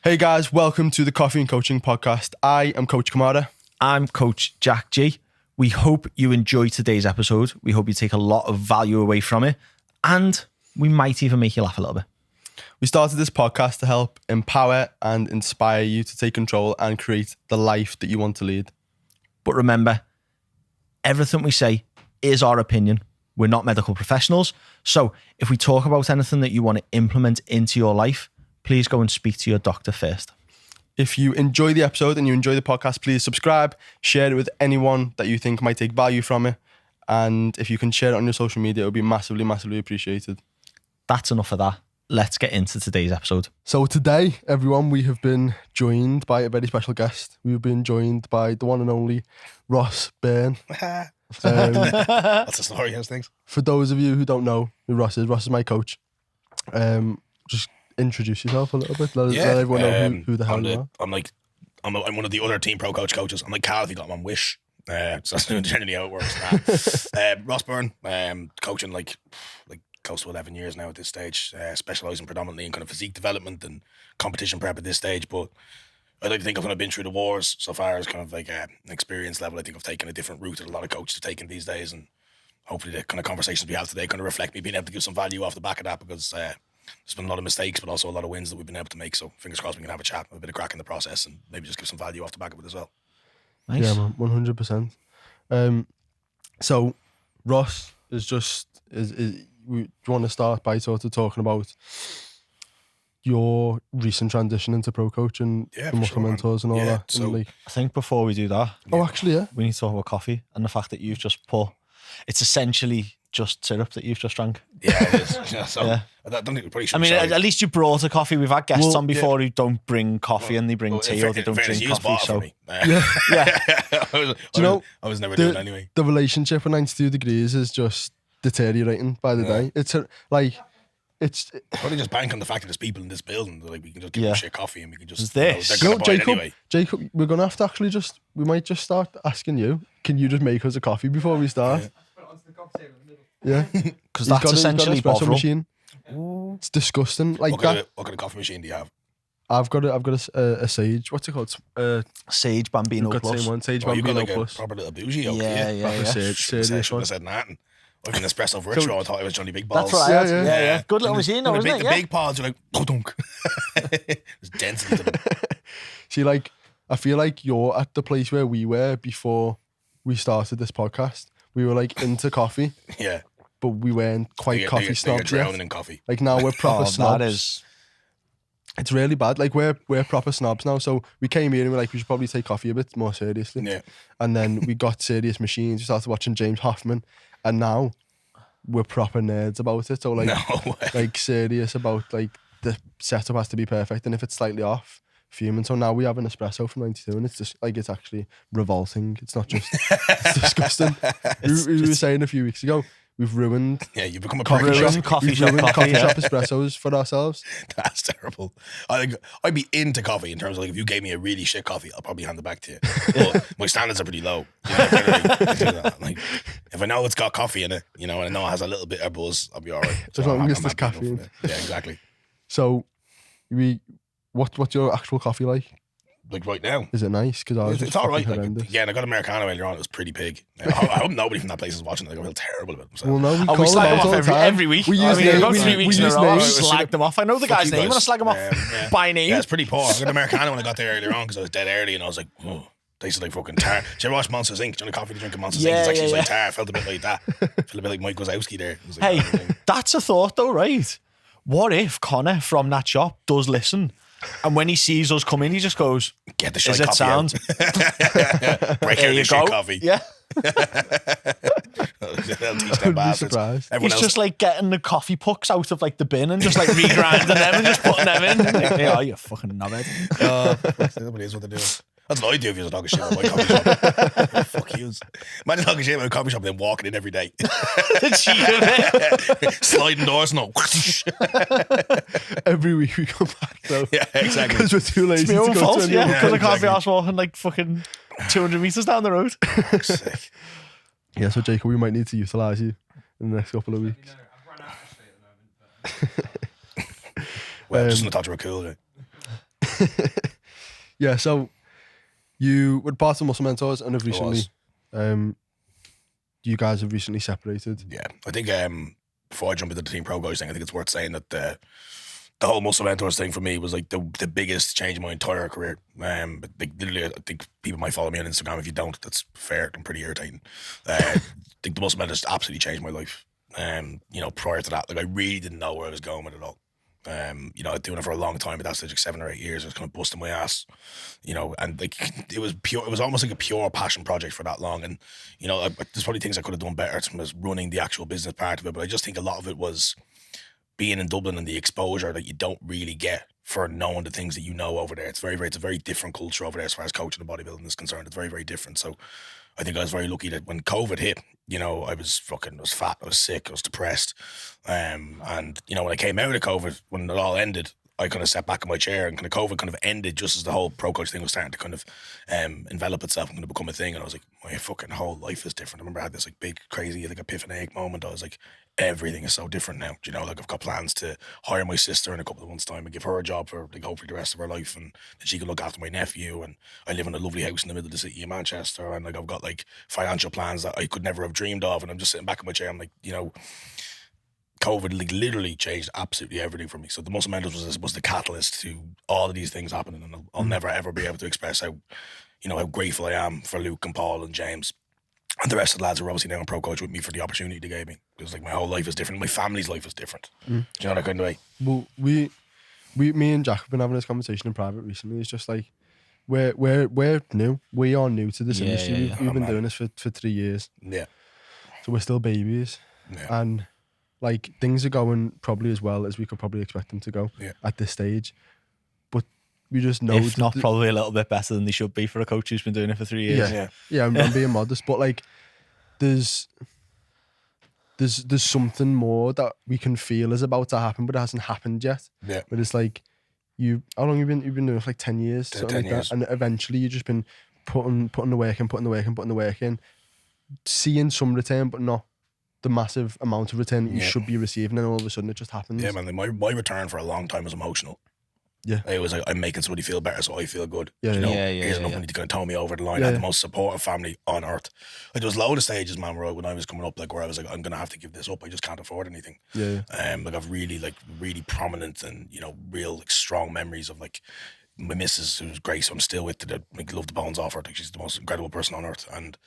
Hey guys, welcome to the Coffee and Coaching Podcast. I am Coach Kamara. I'm Coach Jack G. We hope you enjoy today's episode. We hope you take a lot of value away from it, and we might even make you laugh a little bit. We started this podcast to help empower and inspire you to take control and create the life that you want to lead. But remember, everything we say is our opinion. We're not medical professionals. So if we talk about anything that you want to implement into your life, please go and speak to your doctor first. If you enjoy the episode and you enjoy the podcast, please subscribe, share it with anyone that you think might take value from it. And if you can share it on your social media, it would be massively, massively appreciated. That's enough of that. Let's get into today's episode. So today, everyone, we have been joined by a very special guest. We've been joined by the one and only Ross Byrne. What's the story? How's things? For those of you who don't know who Ross is my coach. Just introduce yourself a little bit. Let everyone know who the hell you are. I'm one of the other team pro coaches. I'm like Carl if you got him on Wish. So that's generally how it works. Ross Byrne, coaching like close to 11 years now at this stage, specialising predominantly in kind of physique development and competition prep at this stage. But I like to think I've kind of been through the wars so far as kind of like an experience level. I think I've taken a different route that a lot of coaches are taking these days, and hopefully the kind of conversations we have today kind of reflect me being able to give some value off the back of that, because there's been a lot of mistakes, but also a lot of wins that we've been able to make. So fingers crossed we can have a chat, have a bit of crack in the process, and maybe just give some value off the back of it as well. Nice. Yeah, man, 100%. So Ross is just we want to start by sort of talking about your recent transition into pro coaching and muscle mentors and all that. So and I think before we do that, actually, yeah, we need to talk about coffee and the fact that you've just put, it's essentially just syrup that you've just drank. Yeah, it is. Yeah, so Yeah. I don't think we probably should. I mean, at least you brought a coffee. We've had guests on before who don't bring coffee and they bring tea, or they don't drink coffee. So yeah. I was never doing it anyway. The relationship with 92 degrees is just deteriorating by the day. It's probably just bank on the fact that there's people in this building. Like we can just give them shit coffee and we can just. Jacob, we're gonna have to actually we might just start asking you. Can you just make us a coffee before we start? Yeah, because that's essentially espresso Bovril. machine. It's disgusting. Like what kind of coffee machine do you have? I've got a Sage. What's it called? Sage Bambino Got the Plus. same one. Sage You got Bambino like a Plus. proper little bougie. Yeah. Serious Should one. have said that. I've an espresso virtual. I thought it was Johnny Big Balls. That's right. Yeah. Good little machine, though, isn't it? The big pods are like, dunk. There's density to them. See, like, I feel like you're at the place where we were before we started this podcast. We were like into coffee. Yeah. But we weren't quite coffee snobs You're yet. drowning in coffee. Like now we're proper snobs. That is. It's really bad. Like we're proper snobs now. So we came here and we're like, we should probably take coffee a bit more seriously. Yeah. And then we got serious machines. We started watching James Hoffman, and now we're proper nerds about it. So like, like serious about like the setup has to be perfect, and if it's slightly off, fuming. So now we have an espresso from 92, and it's just like it's actually revolting. It's not just it's disgusting. We were saying a few weeks ago, we've ruined. Yeah, you've become a coffee shop coffee shop espressos for ourselves. That's terrible. I'd be into coffee in terms of like if you gave me a really shit coffee, I'll probably hand it back to you. But my standards are pretty low. You know, like if I know it's got coffee in it, you know, and I know it has a little bit of buzz, I'll be all right. As long as there's caffeine. Yeah, exactly. So, what's your actual coffee like? Like right now, is it nice? Because it's all right. Like, yeah, and I got Americano earlier on. It was pretty pig. I hope nobody from that place is watching. Like, I feel terrible about themselves. Well, no, we slag them off every week. We use about 3 weeks in a row. Slag them off. I know the guy's name. I'm gonna slag him off by name. Yeah, it's pretty poor. I got Americano when I got there earlier on because I was dead early, and I was like, oh, tasted like fucking tar. Did you ever watch Monsters Inc? Do you want a coffee to drink a Monsters Inc? It's actually like tar. I felt a bit like that. I felt a bit like Mike Wazowski there. Hey, that's a thought though, right? What if Connor from that shop does listen? And when he sees us come in, he just goes, "Get the shit coffee sound. Break out the shit coffee." Yeah. They'll teach them bastards. He's just like getting the coffee pucks out of like the bin and just like regrinding them and just putting them in. Like, yeah, you fucking knobhead. Nobody is what they're doing. That's what I do if you're a dog of shit at my coffee shop. Fuck yous. Imagine talking shit about a coffee shop and then walking in every day. Sliding doors and all. Every week we come back though. Yeah, exactly. Because we're too lazy it's my own to go fault, to yeah. Because exactly. I can't be arsed walking like fucking 200 metres down the road. Sick. Yeah, so Jacob, we might need to utilise you in the next couple of weeks. I've run out of space at the moment. Well, just in the thought you were cool, right? Yeah, so you were part of Muscle Mentors and have recently, you guys have recently separated. Yeah, I think before I jump into the Team Pro Coach thing, I think it's worth saying that the whole Muscle Mentors thing for me was like the biggest change in my entire career. But like, literally, I think people might follow me on Instagram. If you don't, that's fair. I'm pretty irritating. I think the Muscle Mentors absolutely changed my life. Prior to that, like I really didn't know where I was going with it all. I'd doing it for a long time, but that's like 7 or 8 years. I was kind of busting my ass, and like it was pure. It was almost like a pure passion project for that long. And there's probably things I could have done better as running the actual business part of it. But I just think a lot of it was being in Dublin and the exposure that you don't really get for knowing the things that you know over there. It's a very different culture over there as far as coaching and bodybuilding is concerned. It's very, very different. So I think I was very lucky that when COVID hit, I was fat, I was sick, I was depressed. And when I came out of COVID, when it all ended, I kind of sat back in my chair and kind of COVID kind of ended just as the whole pro coach thing was starting to kind of envelop itself and kind of become a thing. And I was like, my fucking whole life is different. I remember I had this like big, crazy, like epiphanic moment. I was like, everything is so different now. Like I've got plans to hire my sister in a couple of months' time and give her a job for like hopefully the rest of her life, and that she can look after my nephew. And I live in a lovely house in the middle of the city of Manchester, and like I've got like financial plans that I could never have dreamed of. And I'm just sitting back in my chair. I'm like, COVID like literally changed absolutely everything for me. So the Muscle Mentors was the catalyst to all of these things happening, and I'll never ever be able to express how grateful I am for Luke and Paul and James and the rest of the lads who are obviously now in pro coach with me for the opportunity they gave me. Because like my whole life is different, my family's life is different. Do you know that kind of way? Well, me and Jack have been having this conversation in private recently. It's just like we're new. We are new to this industry. We've been doing this for 3 years. Yeah. So we're still babies. Yeah. And like things are going probably as well as we could probably expect them to go at this stage. But we just know, if not probably a little bit better than they should be for a coach who's been doing it for 3 years. Yeah. I'm being modest, but like there's something more that we can feel is about to happen, but it hasn't happened yet. Yeah. But it's like how long you've been doing it for like 10 years, something 10 like years. that, and eventually you've just been putting the work in, seeing some return, but not the massive amount of return that you should be receiving, and all of a sudden it just happens. Yeah, man. My return for a long time was emotional. Yeah, it was like I'm making somebody feel better, so I feel good. Here's enough money to kind of tow me over the line. I had the most supportive family on earth. Like there was loads of stages, man, when I was coming up, like where I was like, I'm gonna have to give this up. I just can't afford anything. Like I've really prominent and real like strong memories of like my missus, who's great, so I'm still with her. Like love the bones off her. Like she's the most incredible person on earth, and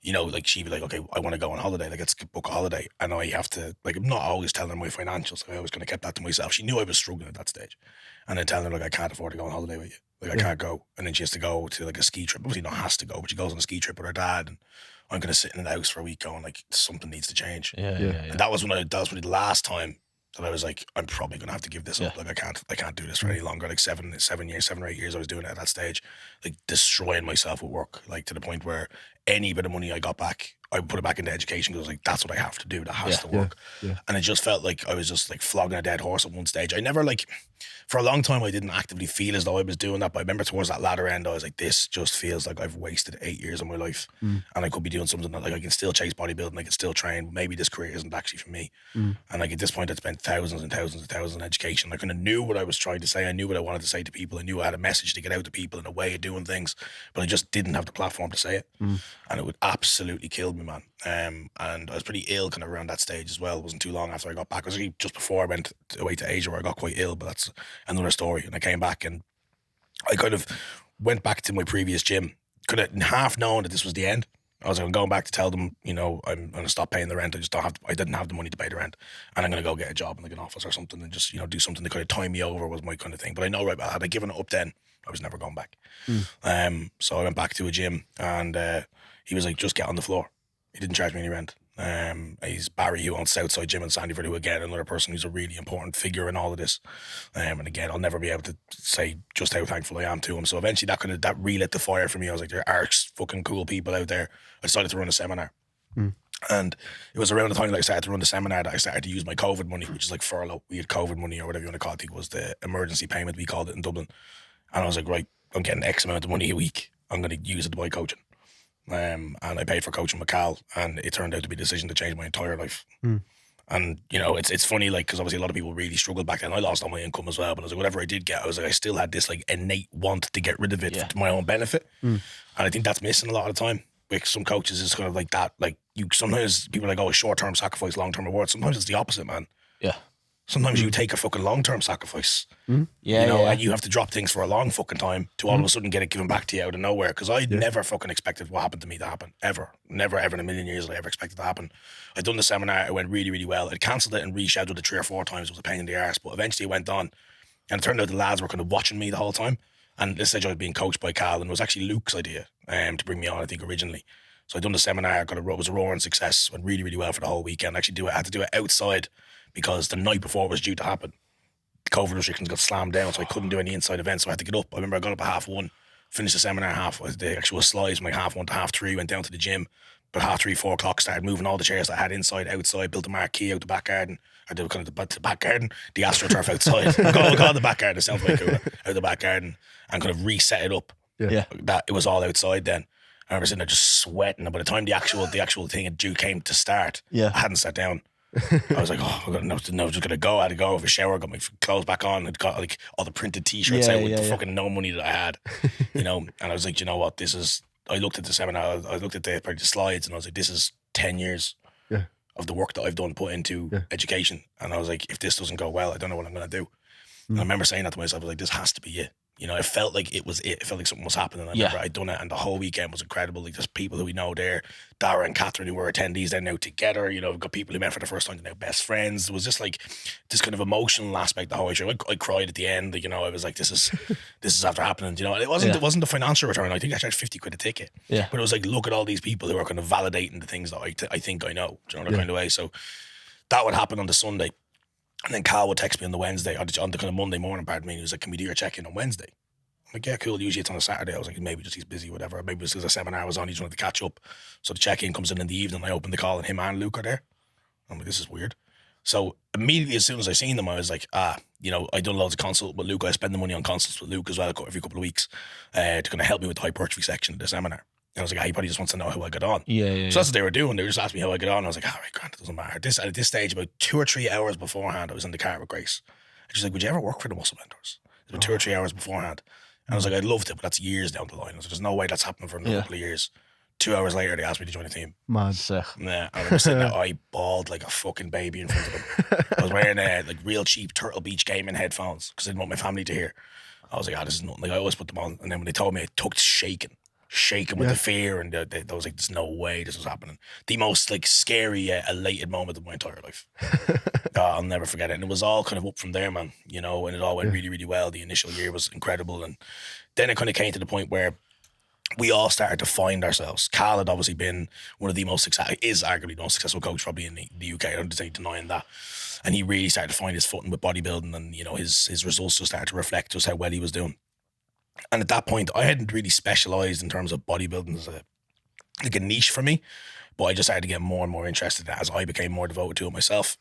like she'd be like, okay, I want to go on holiday. Like, let's book a holiday. And I have to, like, I'm not always telling her my financials. Like, I always kind of kept that to myself. She knew I was struggling at that stage. And then telling her, like, I can't afford to go on holiday with you. Like, I can't go. And then she has to go to, like, a ski trip. Obviously, not has to go, but she goes on a ski trip with her dad. And I'm going to sit in the house for a week going, like, something needs to change. And that was when that was the last time that I was like, I'm probably going to have to give this up. Like, I can't do this for any longer. Like 7 or 8 years I was doing it at that stage, like destroying myself with work, like to the point where any bit of money I got back, I would put it back into education because I was like, that's what I have to do. That has to work. And it just felt like I was just like flogging a dead horse at one stage. I never like, for a long time, I didn't actively feel as though I was doing that. But I remember towards that latter end, I was like, this just feels like I've wasted 8 years of my life. And I could be doing something that like I can still chase bodybuilding, I can still train. Maybe this career isn't actually for me. And like at this point, I'd spent thousands and thousands and thousands in education. I kind of knew what I was trying to say. I knew what I wanted to say to people. I knew I had a message to get out to people and a way of doing things, but I just didn't have the platform to say it. And it would absolutely kill me, man. And I was pretty ill kind of around that stage as well. It wasn't too long after I got back. It was actually just before I went away to Asia where I got quite ill, but that's another story. And I came back and I kind of went back to my previous gym, kind of half knowing that this was the end. I was going back to tell them, I'm going to stop paying the rent. I didn't have the money to pay the rent, and I'm going to go get a job in like an office or something and just, do something to kind of tie me over was my kind of thing. But I know had I given it up then, I was never going back. So I went back to a gym and he was like, just get on the floor. He didn't charge me any rent. He's Barry, who owns Southside Gym in Sandyford, who again, another person who's a really important figure in all of this. And again, I'll never be able to say just how thankful I am to him. So eventually that relit the fire for me. I was like, there are fucking cool people out there. I decided to run a seminar. And it was around the time that I started to run the seminar that I started to use my COVID money, which is like furlough. We had COVID money or whatever you want to call it. I think it was the emergency payment, we called it in Dublin. And I was like, right, I'm getting X amount of money a week. I'm going to use it to buy coaching. And I paid for coaching with Cal, and it turned out to be a decision to change my entire life. And, you know, it's funny, like, because obviously a lot of people really struggled back then. I lost all my income as well, but I was like, whatever I did get, I was like, I still had this, like, innate want to get rid of it to my own benefit. And I think that's missing a lot of the time. With some coaches, it's kind of like that. Like, sometimes people are like, oh, short-term sacrifice, long-term reward. Sometimes it's the opposite, man. Yeah. Sometimes you take a fucking long-term sacrifice. Yeah, you know, and you have to drop things for a long fucking time to all of a sudden get it given back to you out of nowhere. Because I never fucking expected what happened to me to happen. Ever. Never, ever in a million years did I ever expect it to happen. I'd done the seminar. It went really, really well. I'd cancelled it and rescheduled it 3 or 4 times. It was a pain in the arse. But eventually it went on. And it turned out the lads were kind of watching me the whole time. And at this stage I was being coached by Cal. And it was actually Luke's idea to bring me on, I think, originally. So I'd done the seminar. It was a roaring success. Went really, really well for the whole weekend. Actually, I had to do it outside because the night before it was due to happen, the COVID restrictions got slammed down, so I couldn't do any inside events, so I had to get up. I remember I got up at 1:30, finished the seminar the actual slides from like 1:30 to 3:30, went down to the gym, but 3:30, 4 o'clock, started moving all the chairs that I had inside, outside, built a marquee out the back garden, or the kind of the back garden, the AstroTurf outside. Call the back garden, it sounds way cooler, out the back garden, and kind of reset it up. Yeah. That it was all outside then. I remember sitting there just sweating, and by the time the actual thing came to start, I hadn't sat down. I was like, oh, I'm just gonna go. I had to go have a shower, got my clothes back on, and got like all the printed t-shirts out with the fucking no money that I had, you know. And I was like, you know what, I looked at the seminar, I looked at the slides, and I was like, this is 10 years of the work that I've done put into education. And I was like, if this doesn't go well, I don't know what I'm gonna do. And I remember saying that to myself, I was like, this has to be it. You know, it felt like it was it. It felt like something was happening. I remember I'd done it, and the whole weekend was incredible. Like, there's people who we know there, Dara and Catherine, who were attendees, they're now together. You know, we've got people who met for the first time, they're now best friends. There was just like this kind of emotional aspect the whole show. I cried at the end. Like, you know, I was like, this is after happening. You know, and it wasn't the financial return. I think I charged 50 quid a ticket. Yeah. But it was like, look at all these people who are kind of validating the things that I think I know. Do you know, that kind of way. So that would happen on the Sunday. And then Carl would text me on the Wednesday, on the kind of Monday morning part of me, and he was like, can we do your check-in on Wednesday? I'm like, yeah, cool. Usually it's on a Saturday. I was like, maybe just he's busy, whatever. Maybe it's because a seminar was on, he just wanted to catch up. So the check-in comes in the evening. I open the call and him and Luke are there. I'm like, this is weird. So immediately as soon as I seen them, I was like, you know, I done loads of consult with Luke. I spend the money on consults with Luke as well every couple of weeks to kind of help me with the hypertrophy section of the seminar. And I was like, he probably just wants to know how I got on. So that's what they were doing. They were just asking me how I got on. I was like, all right, Grant, it doesn't matter. At this stage, about 2 or 3 hours beforehand, I was in the car with Grace. And she's like, would you ever work for the Muscle Mentors? It was 2 or 3 hours beforehand. And I was like, I'd love to, but that's years down the line. I was like, there's no way that's happening for another couple of years. 2 hours later, they asked me to join the team. Mad. Yeah, I remember sitting there, I bawled like a fucking baby in front of them. I was wearing like real cheap Turtle Beach gaming headphones because I didn't want my family to hear. I was like, this is nothing. Like, I always put them on. And then when they told me, I took shaking with the fear, and I was like, there's no way this was happening. The most like scary, elated moment of my entire life. I'll never forget it. And it was all kind of up from there, man, you know, and it all went really, really well. The initial year was incredible. And then it kind of came to the point where we all started to find ourselves. Cal had obviously been one of the most is arguably the most successful coach probably in the UK. I don't think denying that. And he really started to find his footing with bodybuilding, and, you know, his results just started to reflect just how well he was doing. And at that point, I hadn't really specialised in terms of bodybuilding as a niche for me, but I just started to get more and more interested in it as I became more devoted to it myself.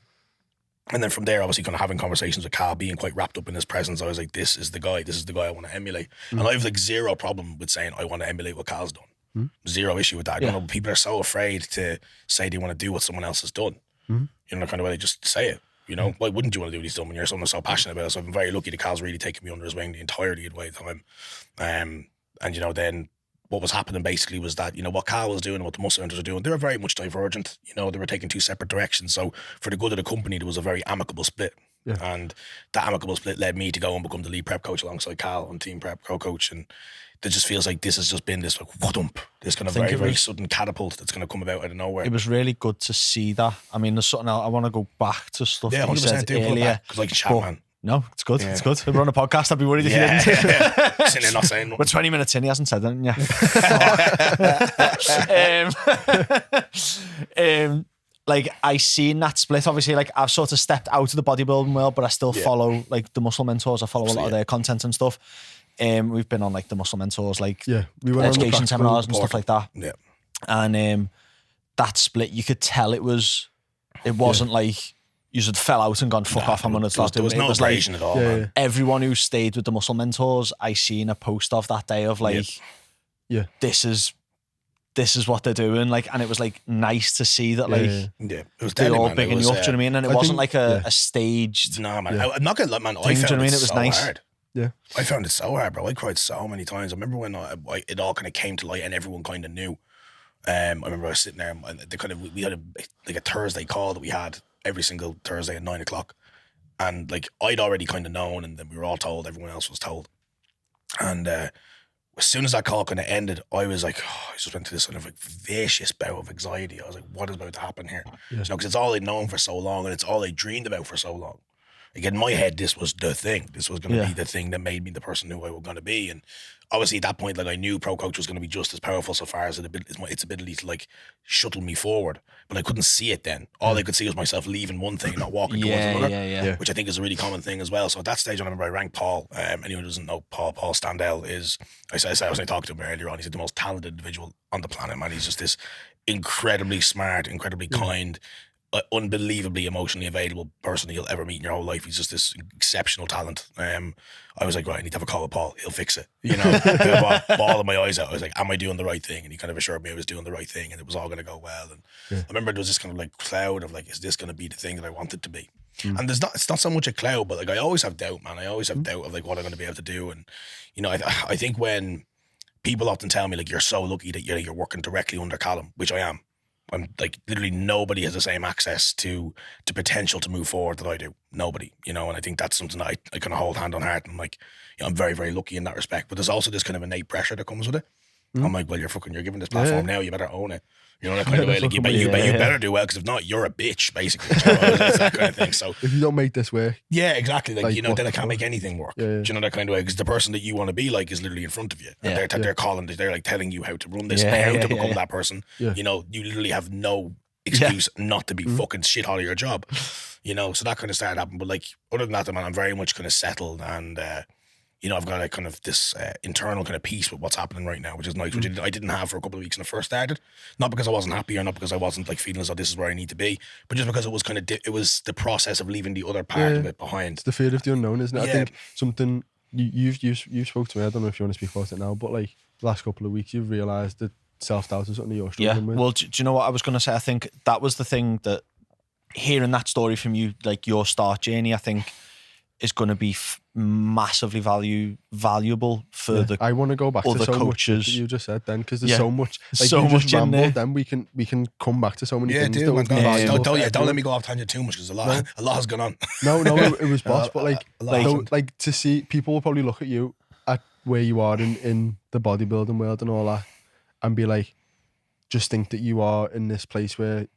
And then from there, obviously kind of having conversations with Cal, being quite wrapped up in his presence, I was like, this is the guy I want to emulate. And I have like zero problem with saying I want to emulate what Cal's done. Zero issue with that. I don't know, people are so afraid to say they want to do what someone else has done. You know, the kind of way they just say it. You know, why wouldn't you want to do what he's done when you're someone so passionate about it? So I'm very lucky that Cal's really taken me under his wing the entirety of the time. And, you know, then what was happening basically was that, you know, what Cal was doing and what the Muscle Mentors were doing, they were very much divergent. You know, they were taking 2 separate directions. So for the good of the company, there was a very amicable split. Yeah. And that amicable split led me to go and become the lead prep coach alongside Cal on team prep co-coach. And it just feels like this has just been this like whoop, this kind of very, very sudden catapult that's going to come about out of nowhere. It was really good to see that. I mean, there's something else. I want to go back to stuff that you said earlier. Because I can chat, man. No, it's good. Yeah. It's good. We're on a podcast. I'd be worried if you didn't. Sitting there not saying nothing. We're 20 minutes in. He hasn't said anything yet. Like, I seen that split. Obviously, like, I've sort of stepped out of the bodybuilding world, but I still follow like the Muscle Mentors. I follow a lot of their content and stuff. We've been on like the Muscle Mentors, like we went education seminars and stuff like that. Yeah. And that split, you could tell it wasn't like you just fell out and gone fuck off. I'm gonna start doing it. There was no abrasion at all. Man. Everyone who stayed with the Muscle Mentors, I seen a post of that day of like, this is this is what they're doing, like, and it was like nice to see that, like, it was they're deadly, all man. bigging you up. Do you know what I mean? And it wasn't like a staged. No, man. I'm not gonna lie, man. I thing, do you know found what I mean? it It was so nice. hard. Yeah. I found it so hard, bro. I cried so many times. I remember when it all kind of came to light and everyone kind of knew. I remember I was sitting there and they kind of we had a Thursday call that we had every single Thursday at 9:00, and like I'd already kind of known, and then we were all told. Everyone else was told, and as soon as that call kind of ended, I was like, I just went to this sort of like vicious bout of anxiety. I was like, what is about to happen here? Yeah. Because it's all I'd known for so long, and it's all I dreamed about for so long. Like in my head, this was the thing. This was going to be the thing that made me the person who I was going to be. And obviously at that point, like I knew Pro Coach was going to be just as powerful so far as its ability to like shuttle me forward. But I couldn't see it then. All I could see was myself leaving one thing and not walking towards another. Which I think is a really common thing as well. So at that stage, I remember I rang Paul. Anyone who doesn't know Paul Standell is, I talked to him earlier on, he's the most talented individual on the planet, man. He's just this incredibly smart, incredibly kind, unbelievably emotionally available person you'll ever meet in your whole life. He's just this exceptional talent. I was like, right, I need to have a call with Paul. He'll fix it. You know, bawling my eyes out. I was like, am I doing the right thing? And he kind of assured me I was doing the right thing and it was all going to go well. And I remember there was this kind of like cloud of like, is this going to be the thing that I want it to be? And it's not so much a cloud, but like I always have doubt, man. I always have doubt of like what I'm going to be able to do. And, you know, I think when people often tell me like, you're so lucky that you're working directly under Callum, which I am. I'm like literally nobody has the same access to potential to move forward that I do. Nobody, you know, and I think that's something that I kind of hold hand on heart. And like, you know, I'm very, very lucky in that respect. But there's also this kind of innate pressure that comes with it. I'm like, well, you're given this platform now. You better own it. You know, that kind of way. Like, you better do well because if not, you're a bitch, basically. You know, it's that kind of thing. So if you don't make this work, yeah, exactly. Like you know, then I can't make anything work. Do you know that kind of way? Because the person that you want to be like is literally in front of you. And they're calling. They're like telling you how to run this, how to become that person. You know, you literally have no excuse not to be fucking shit out of your job. You know, so that kind of started happening. But like other than that, man, I'm very much kind of settled and. You know, I've got a kind of this internal kind of peace with what's happening right now, which is nice, which I didn't have for a couple of weeks when I first started. Not because I wasn't happy or not because I wasn't like feeling as though this is where I need to be, but just because it was kind of, it was the process of leaving the other part of it behind. It's the fear of the unknown, isn't it? I think something you've spoke to me, I don't know if you want to speak about it now, but like the last couple of weeks, you've realised that self-doubt is something you're struggling with. Well, do you know what I was going to say? I think that was the thing that hearing that story from you, like your start journey, I think is going to be massively valuable for the I want to go back to so coaches. much that you just said then because there's so much, like so much in there. Then we can come back to so many things. Don't let me go off tangent too much because a lot has gone on. No, it was boss, but like to see people will probably look at you at where you are in the bodybuilding world and all that, and be like, just think that you are in this place where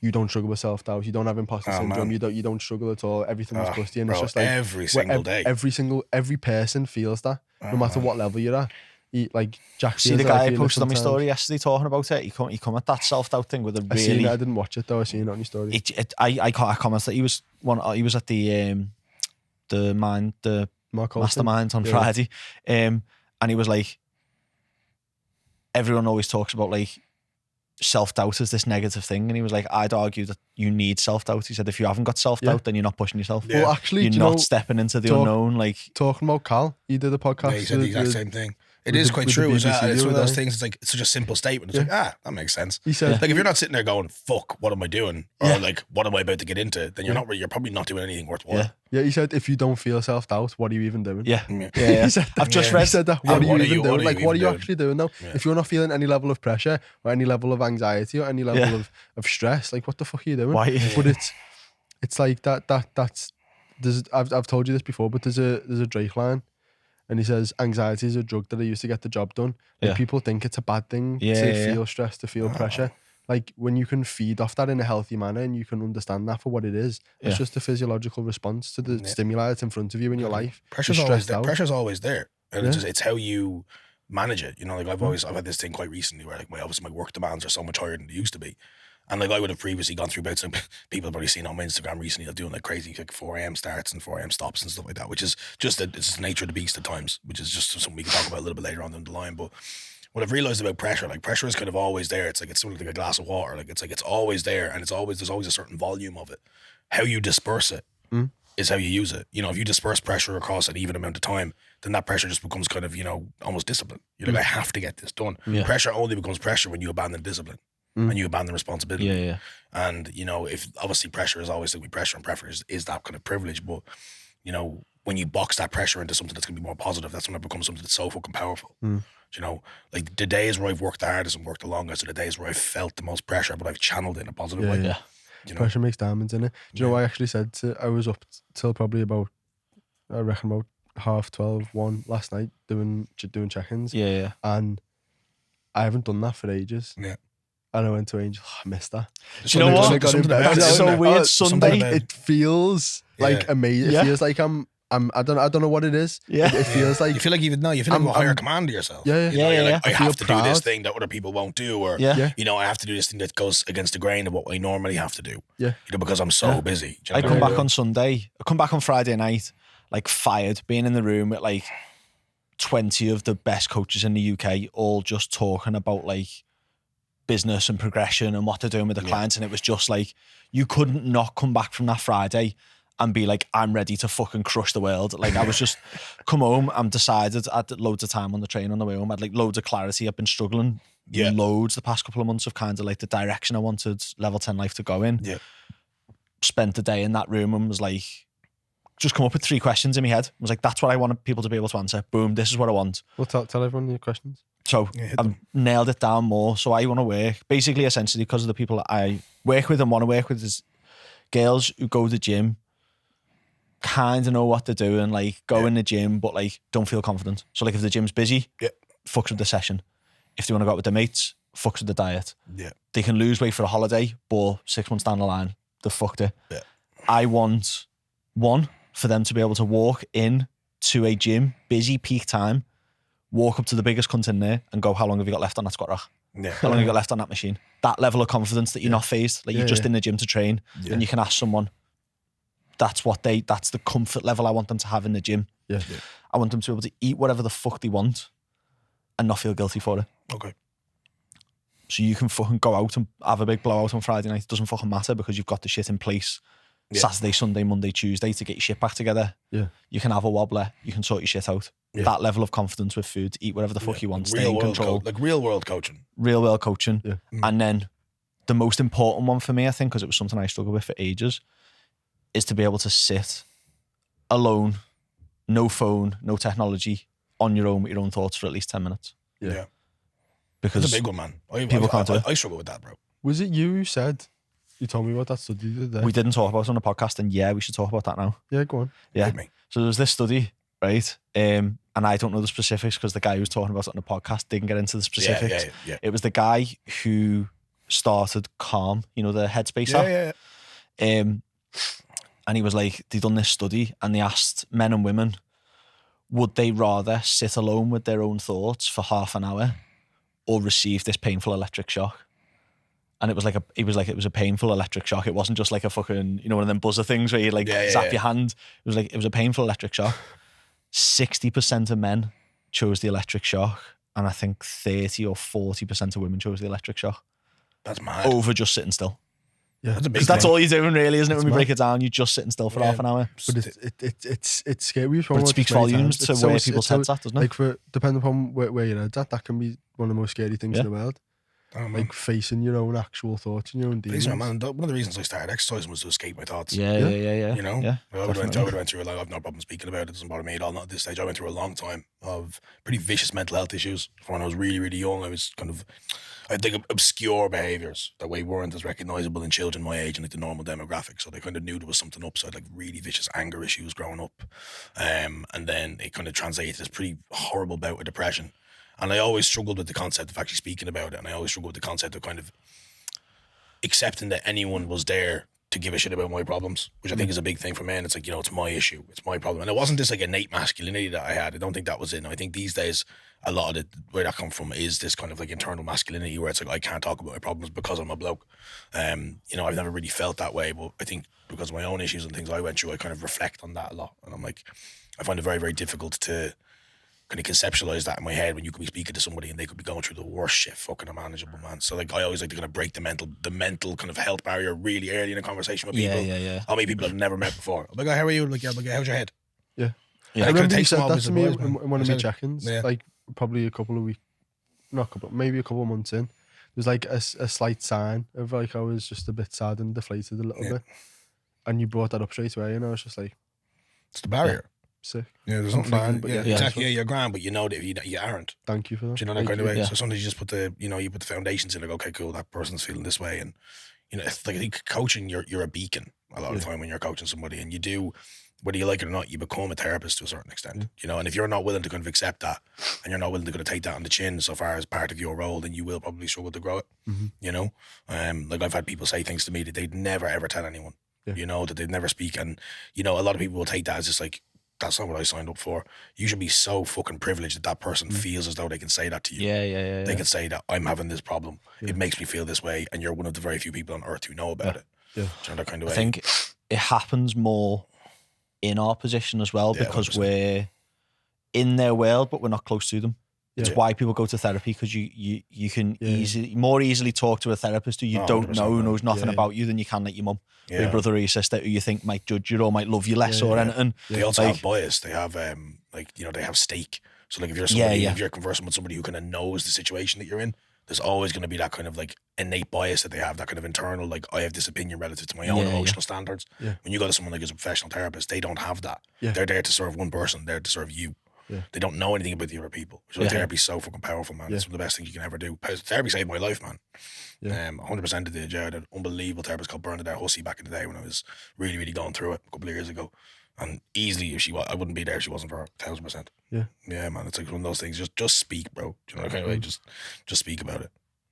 you don't struggle with self-doubt, you don't have imposter syndrome, you don't struggle at all, everything is busty, and it's just like every single day. Every person feels that, no matter what level you're at. Like Jack, see the guy I posted on my story yesterday talking about it. He come at that self-doubt thing with a really. Seen it, I didn't watch it though. I seen it on your story. I commented that he was at the mastermind on Friday, and he was like, everyone always talks about like self-doubt is this negative thing, and he was like, I'd argue that you need self-doubt. He said if you haven't got self-doubt, then you're not pushing yourself. Well, actually, you're not stepping into the unknown. Like talking about Cal, he did a podcast. Yeah, he said the exact same thing. It is quite true. It's one of those things. It's like it's such a simple statement. It's like that makes sense. He said, like if you're not sitting there going, "Fuck, what am I doing?" or like, "What am I about to get into?" Then you're probably not doing anything worthwhile. Yeah, he said, if you don't feel self-doubt, what are you even doing? Yeah. He said that. I've just read. He said that. What are you even doing? Like, what are you actually doing now? Yeah. If you're not feeling any level of pressure or any level of anxiety or any level of stress, like, what the fuck are you doing? Why? But it's like that's. I've told you this before, but there's a Drake line. And he says, anxiety is a drug that I use to get the job done. Like people think it's a bad thing to feel stress, to feel pressure. Like when you can feed off that in a healthy manner and you can understand that for what it is, it's just a physiological response to the stimuli that's in front of you in your life. Pressure's always there. And it's how you manage it. You know, like I've had this thing quite recently where like my work demands are so much higher than they used to be. And like I would have previously gone through about some people have probably seen on my Instagram recently doing like crazy like 4 a.m. starts and 4 a.m. stops and stuff like that, which is just it's the nature of the beast at times, which is just something we can talk about a little bit later on down the line. But what I've realized about pressure, like pressure is kind of always there. It's like it's sort of like a glass of water. Like it's always there, and there's always a certain volume of it. How you disperse it is how you use it. You know, if you disperse pressure across an even amount of time, then that pressure just becomes kind of, you know, almost discipline. You're like, I have to get this done. Yeah. Pressure only becomes pressure when you abandon discipline and you abandon responsibility. Yeah. And, you know, if obviously pressure is always going to be pressure, and preference is that kind of privilege. But, you know, when you box that pressure into something that's going to be more positive, that's when it becomes something that's so fucking powerful. You know, like the days where I've worked the hardest and worked the longest are the days where I've felt the most pressure, but I've channeled it in a positive way. Yeah. You know? Pressure makes diamonds, innit? Do you know what I actually said? I was up till probably about 12:30, 1 last night doing check-ins. Yeah. And I haven't done that for ages. Yeah. And I went to Angel. I missed that. Do you know what? It's so weird. Sunday. It feels like amazing. Yeah. It feels like I don't know what it is. Yeah. It feels like you feel like you feel like a higher command to yourself. Yeah. You know, you're like, I feel have to do this proud. thing that other people won't do, or Yeah. you know, I have to do this thing that goes against the grain of what I normally have to do. Yeah. You know, because I'm so busy. Do you I know come what back on Sunday. I come back on Friday night, like fired, being in the room with like 20 of the best coaches in the UK, all just talking about like business and progression and what they're doing with the clients. And it was just like, you couldn't not come back from that Friday and be like, I'm ready to fucking crush the world. Like I was just come home, I'm decided, I had loads of time on the train on the way home. I had like loads of clarity. I've been struggling loads the past couple of months of kind of like the direction I wanted Level 10 life to go in. Yeah. Spent the day in that room and was like, just come up with 3 questions in my head. I was like, that's what I want people to be able to answer. Boom, this is what I want. Well, tell everyone your questions. So I've nailed it down more. So I want to work, basically, essentially, because of the people that I work with and want to work with, is girls who go to the gym, kind of know what they're doing, like go in the gym, but like don't feel confident. So like if the gym's busy, fucks with the session. If they want to go out with their mates, fucks with the diet. Yeah. They can lose weight for a holiday, but 6 months down the line, they've fucked it. Yeah. I want, one, for them to be able to walk in to a gym, busy peak time, walk up to the biggest cunt in there and go, how long have you got left on that squat rack? Yeah. How long have you got left on that machine? That level of confidence that you're not phased, like you're just in the gym to train, and you can ask someone. That's the comfort level I want them to have in the gym. Yeah. I want them to be able to eat whatever the fuck they want and not feel guilty for it. Okay. So you can fucking go out and have a big blowout on Friday night. It doesn't fucking matter because you've got the shit in place. Saturday, Sunday, Monday, Tuesday to get your shit back together. Yeah. You can have a wobbler. You can sort your shit out. Yeah. That level of confidence with food, eat whatever the fuck you want, stay in control. Like real world coaching. Real world coaching. Yeah. And then the most important one for me, I think, because it was something I struggled with for ages, is to be able to sit alone, no phone, no technology, on your own with your own thoughts for at least 10 minutes. Yeah. Because That's a big one, man. people can't do it. I struggle with that, bro. Was it you who said, you told me about that study the other day? we didn't talk about it on the podcast, and we should talk about that now. Yeah, go on. Yeah. Hit me. So there was this study, right? And I don't know the specifics because the guy who was talking about it on the podcast didn't get into the specifics. Yeah. It was the guy who started Calm, you know, the Headspace app. Yeah. And he was like, they done this study and they asked men and women, would they rather sit alone with their own thoughts for half an hour or receive this painful electric shock? And it was a painful electric shock. It wasn't just like a fucking, you know, one of them buzzer things where you like zap your hand. It was a painful electric shock. 60% of men chose the electric shock. And I think 30 or 40% of women chose the electric shock. That's mad. Over just sitting still. Yeah, That's a big Because that's thing. all you're doing really, isn't it? When we mad. break it down, you're just sitting still for half an hour. But it's scary. We've But talked it about speaks this many volumes times. to It's where so- people's it's so- heads at, doesn't it? Like depending upon where your head's at, that can be one of the most scary things in the world. Oh, man. Like facing your own actual thoughts and your own demons. Listen, man, one of the reasons I started exercising was to escape my thoughts. Yeah. You know, Yeah, I would have went through like, I've no problem speaking about it. It doesn't bother me at all. Not at this stage. I went through a long time of pretty vicious mental health issues. From when I was really, really young, I was kind of, I think, obscure behaviours that way weren't as recognisable in children my age and like the normal demographic. So they kind of knew there was something up. So I had like really vicious anger issues growing up, and then it kind of translated to this pretty horrible bout of depression. And I always struggled with the concept of actually speaking about it. And I always struggled with the concept of kind of accepting that anyone was there to give a shit about my problems, which I think is a big thing for men. It's like, you know, it's my issue. It's my problem. And it wasn't this like innate masculinity that I had. I don't think that was it. And I think these days, a lot of it, where that comes from is this kind of like internal masculinity where it's like, I can't talk about my problems because I'm a bloke. You know, I've never really felt that way, but I think because of my own issues and things I went through, I kind of reflect on that a lot. And I'm like, I find it very, very difficult to kind of conceptualize that in my head when you could be speaking to somebody and they could be going through the worst shit, fucking unmanageable, man. So like I always like to kind of break the mental kind of health barrier really early in a conversation with people. Yeah. I'll meet people I've never met before. I'm like, oh, how are you? Like, yeah, I'm like, how's your head? Yeah. And I it kinda remember you takes them said all that by to me surprise, man. in one of I my said- check-ins, yeah. like probably a couple of weeks, maybe a couple of months in. There's like a slight sign of like I was just a bit sad and deflated a little Yeah. bit. And you brought that up straight away, and I was just like, It's the barrier. sick. Yeah, there's I'm something fine, like, but yeah, yeah. exactly. Yeah, you're grand, but you know that you aren't. Thank you for that. Do you know that Thank kind of way? Yeah. So sometimes you just put you put the foundations in, like, okay, cool, that person's feeling this way. And, you know, it's like, I think coaching, you're a beacon a lot of the time when you're coaching somebody, and you do, whether you like it or not, you become a therapist to a certain extent, you know, and if you're not willing to kind of accept that, and you're not willing to kind of take that on the chin so far as part of your role, then you will probably struggle to grow it, you know? Like I've had people say things to me that they'd never ever tell anyone, you know, that they'd never speak. And, you know, a lot of people will take that as just like, that's not what I signed up for. You should be so fucking privileged that that person feels as though they can say that to you. Yeah. They can say that I'm having this problem. It makes me feel this way, and you're one of the very few people on earth who know about it. Yeah. Do you know that kind of way? I think it happens more in our position as well, Yeah, because 100%. we're in their world, but we're not close to them. It's Yeah. why people go to therapy, because you can more easily talk to a therapist who you Oh, don't 100%, know, man. knows nothing Yeah. about you, than you can like your mum, or Yeah. your brother or your sister, who you think might judge you or might love you less or anything. They also Like- have bias. They have like, you know, they have stake. So like if you're somebody, if you're conversing with somebody who kind of knows the situation that you're in, there's always going to be that kind of like innate bias that they have, that kind of internal, like, I have this opinion relative to my own emotional standards. Yeah. When you go to someone like as a professional therapist, they don't have that. Yeah. They're there to serve one person. They're to serve you. Yeah. They don't know anything about the other people. So therapy's so fucking powerful, man. It's one of the best things you can ever do. Therapy saved my life, man. 100% it did. Yeah, I had an unbelievable therapist called Byrne, Hussey, back in the day when I was really, really going through it a couple of years ago. And easily, if I wouldn't be there if she wasn't for her, 1,000%. Yeah. Yeah, man. It's like one of those things. Just speak, bro. Do you know, kind of way, just speak about it.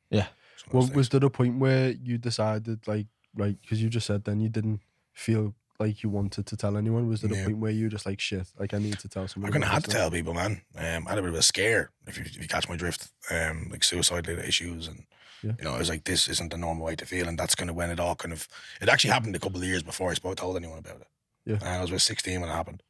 Yeah. Well, was there a point where you decided, like, right, because you just said then you didn't feel like you wanted to tell anyone? Was there a point where you were just like, shit, like, I need to tell someone? I kind of had to tell people, man. I had a bit of a scare, if you catch my drift, like suicidal issues, and you know, I was like, this isn't the normal way to feel, and that's kind of when it all it actually happened a couple of years before I told anyone about it. Yeah. And I was about 16 when it happened,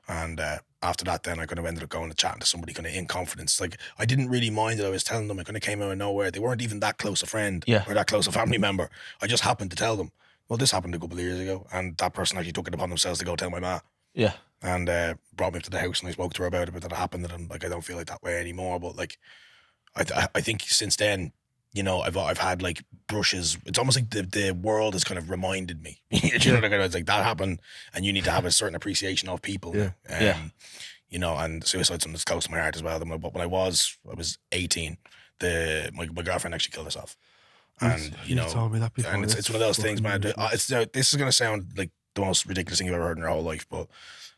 and after that, then I kind of ended up going and chatting to somebody kind of in confidence. Like, I didn't really mind that I was telling them. I kind of came out of nowhere. They weren't even that close a friend or that close a family member. I just happened to tell them, well, this happened a couple of years ago, and that person actually took it upon themselves to go tell my ma. Yeah. And brought me up to the house, and I spoke to her about it, but that happened, and I'm like, I don't feel like that way anymore. But like, I think since then, you know, I've had like brushes. It's almost like the world has kind of reminded me. You know, it's like, that happened, and you need to have a certain appreciation of people. Yeah. You know, and suicide's something that's close to my heart as well. But when I was 18, my girlfriend actually killed herself. And you know, told me that before. and it's one of those things, man. This is gonna sound like the most ridiculous thing you've ever heard in your whole life, but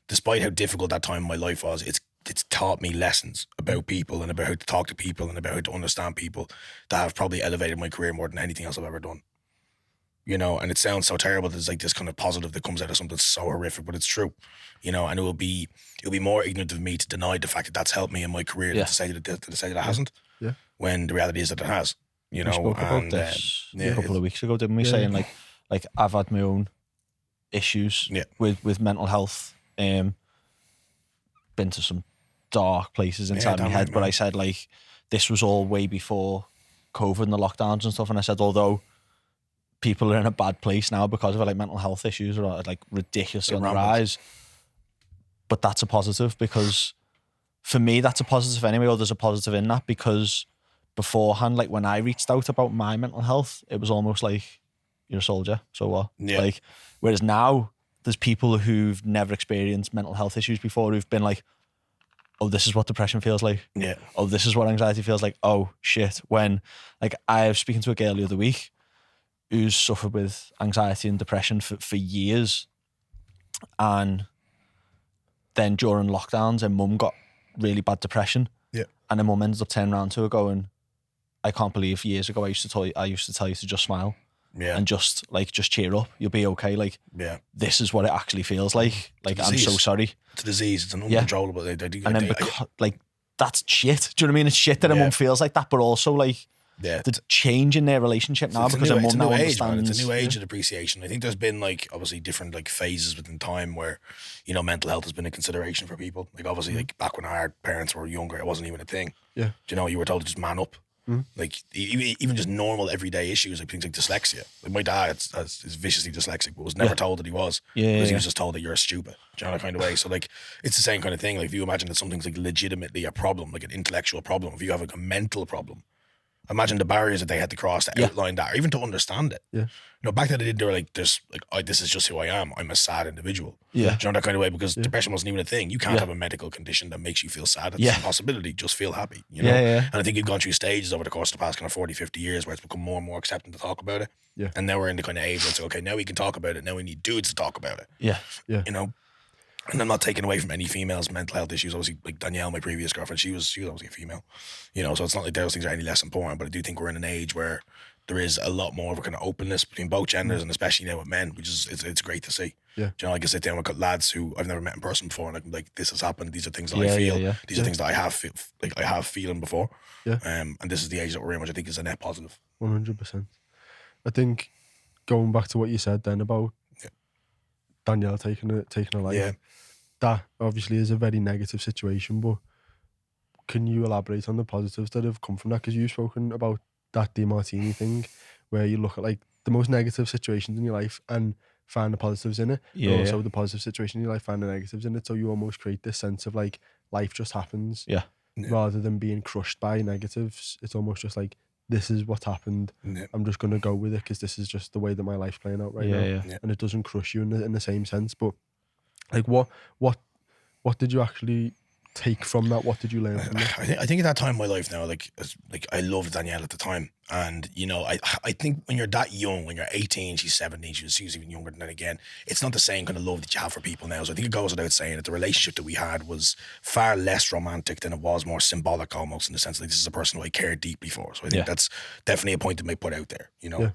despite how difficult that time in my life was, it's taught me lessons about people and about how to talk to people and about how to understand people that have probably elevated my career more than anything else I've ever done. You know, and it sounds so terrible. There's like this kind of positive that comes out of something so horrific, but it's true. You know, and it would be more ignorant of me to deny the fact that that's helped me in my career than to say that it hasn't. Yeah. When the reality is that it has. You know, We spoke about this a couple of weeks ago, didn't we? Yeah. Saying like I've had my own issues with mental health. Been to some dark places inside my head, right, but man. I said like this was all way before COVID and the lockdowns and stuff. And I said, although people are in a bad place now because of like mental health issues are like ridiculously on the rise, but that's a positive, because for me that's a positive anyway, or there's a positive in that, because beforehand, like when I reached out about my mental health, it was almost like, you're a soldier, so what? Yeah. Like, whereas now there's people who've never experienced mental health issues before who've been like, oh, this is what depression feels like. Yeah. Oh, this is what anxiety feels like. Oh shit. When like I was speaking to a girl the other week who's suffered with anxiety and depression for years, and then during lockdowns her mum got really bad depression. Yeah. And her mum ended up turning around to her going, I can't believe years ago I used to tell you to just smile and just cheer up. You'll be okay. Like, this is what it actually feels like. Like, I'm so sorry. It's a disease. It's an uncontrollable. And then like, that's shit. Do you know what I mean? It's shit that a mum feels like that, but also like, the change in their relationship now because her mum now understands. It's a new age of appreciation. I think there's been like obviously different like phases within time where, you know, mental health has been a consideration for people. Like obviously like back when our parents were younger, it wasn't even a thing. Yeah. Do you know, you were told to just man up. Like even just normal everyday issues, like things like dyslexia. Like my dad is viciously dyslexic, but was never told that he was. Because he was just told that you're stupid. Do you know, that kind of way. So like it's the same kind of thing. Like if you imagine that something's like legitimately a problem, like an intellectual problem, if you have like a mental problem, imagine the barriers that they had to cross to outline that, or even to understand it. Yeah. You know, back then they were like, "There's like, this is just who I am. I'm a sad individual." Yeah. Do you know, that kind of way? Because depression wasn't even a thing. You can't have a medical condition that makes you feel sad. It's a possibility. Just feel happy. You know. And I think you've gone through stages over the course of the past kind of 40, 50 years where it's become more and more accepting to talk about it. Yeah. And now we're in the kind of age where it's like, okay, now we can talk about it. Now we need dudes to talk about it. Yeah. Yeah. You know. And I'm not taking away from any females' mental health issues. Obviously, like Danielle, my previous girlfriend, she was obviously a female. You know, so it's not like those things are any less important. But I do think we're in an age where there is a lot more of a kind of openness between both genders, and especially now with men, which is it's great to see. Yeah. Do you know, I can sit down with lads who I've never met in person before, and I can like, this has happened. These are things that I feel. These are things that I have feeling before. Yeah. And this is the age that we're in, which I think is a net positive. 100%. I think going back to what you said then about Danielle taking a life. Yeah. That obviously is a very negative situation, but can you elaborate on the positives that have come from that? Because you've spoken about that DeMartini thing where you look at like the most negative situations in your life and find the positives in it. Yeah. But also the positive situation in your life, find the negatives in it. So you almost create this sense of like life just happens. Yeah. Rather than being crushed by negatives. It's almost just like, this is what's happened. Yeah. I'm just going to go with it because this is just the way that my life's playing out right now. Yeah. And it doesn't crush you in the same sense. But like what did you actually take from that? What did you learn from that? I think at that time in my life now, like I loved Danielle at the time. And, you know, I think when you're that young, when you're 18, she's 17, she was even younger than that again, it's not the same kind of love that you have for people now. So I think it goes without saying that the relationship that we had was far less romantic than it was more symbolic almost, in the sense like this is a person who I cared deeply for. So I think that's definitely a point that may put out there, you know. Yeah.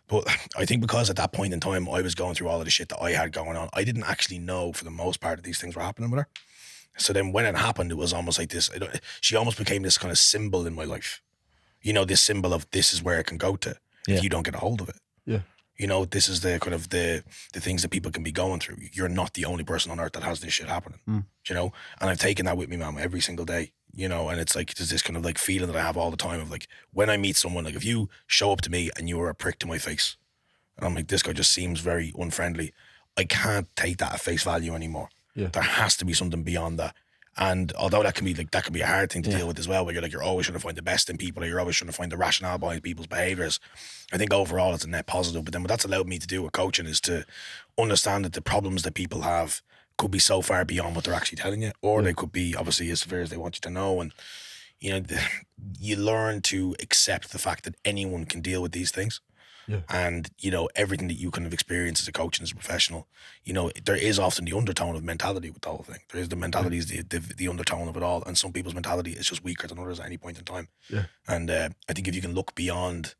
But I think because at that point in time, I was going through all of the shit that I had going on, I didn't actually know for the most part that these things were happening with her. So then when it happened, it was almost like this, she almost became this kind of symbol in my life. You know, this symbol of this is where it can go to if you don't get a hold of it. Yeah. You know, this is the kind of the things that people can be going through. You're not the only person on earth that has this shit happening. You know, and I've taken that with me, man, every single day. You know, and it's like there's this kind of like feeling that I have all the time of like when I meet someone, like if you show up to me and you are a prick to my face, and I'm like, this guy just seems very unfriendly, I can't take that at face value anymore. Yeah. There has to be something beyond that. And although that can be a hard thing to deal with as well, where you're always trying to find the best in people, or you're always trying to find the rationale behind people's behaviours, I think overall it's a net positive. But then what that's allowed me to do with coaching is to understand that the problems that people have could be so far beyond what they're actually telling you, or they could be obviously as severe as they want you to know. And you know, you learn to accept the fact that anyone can deal with these things. Yeah. And, you know, everything that you kind of experience as a coach and as a professional, you know, there is often the undertone of mentality with the whole thing. There is the mentality is the undertone of it all. And some people's mentality is just weaker than others at any point in time. Yeah. And I think if you can look beyond,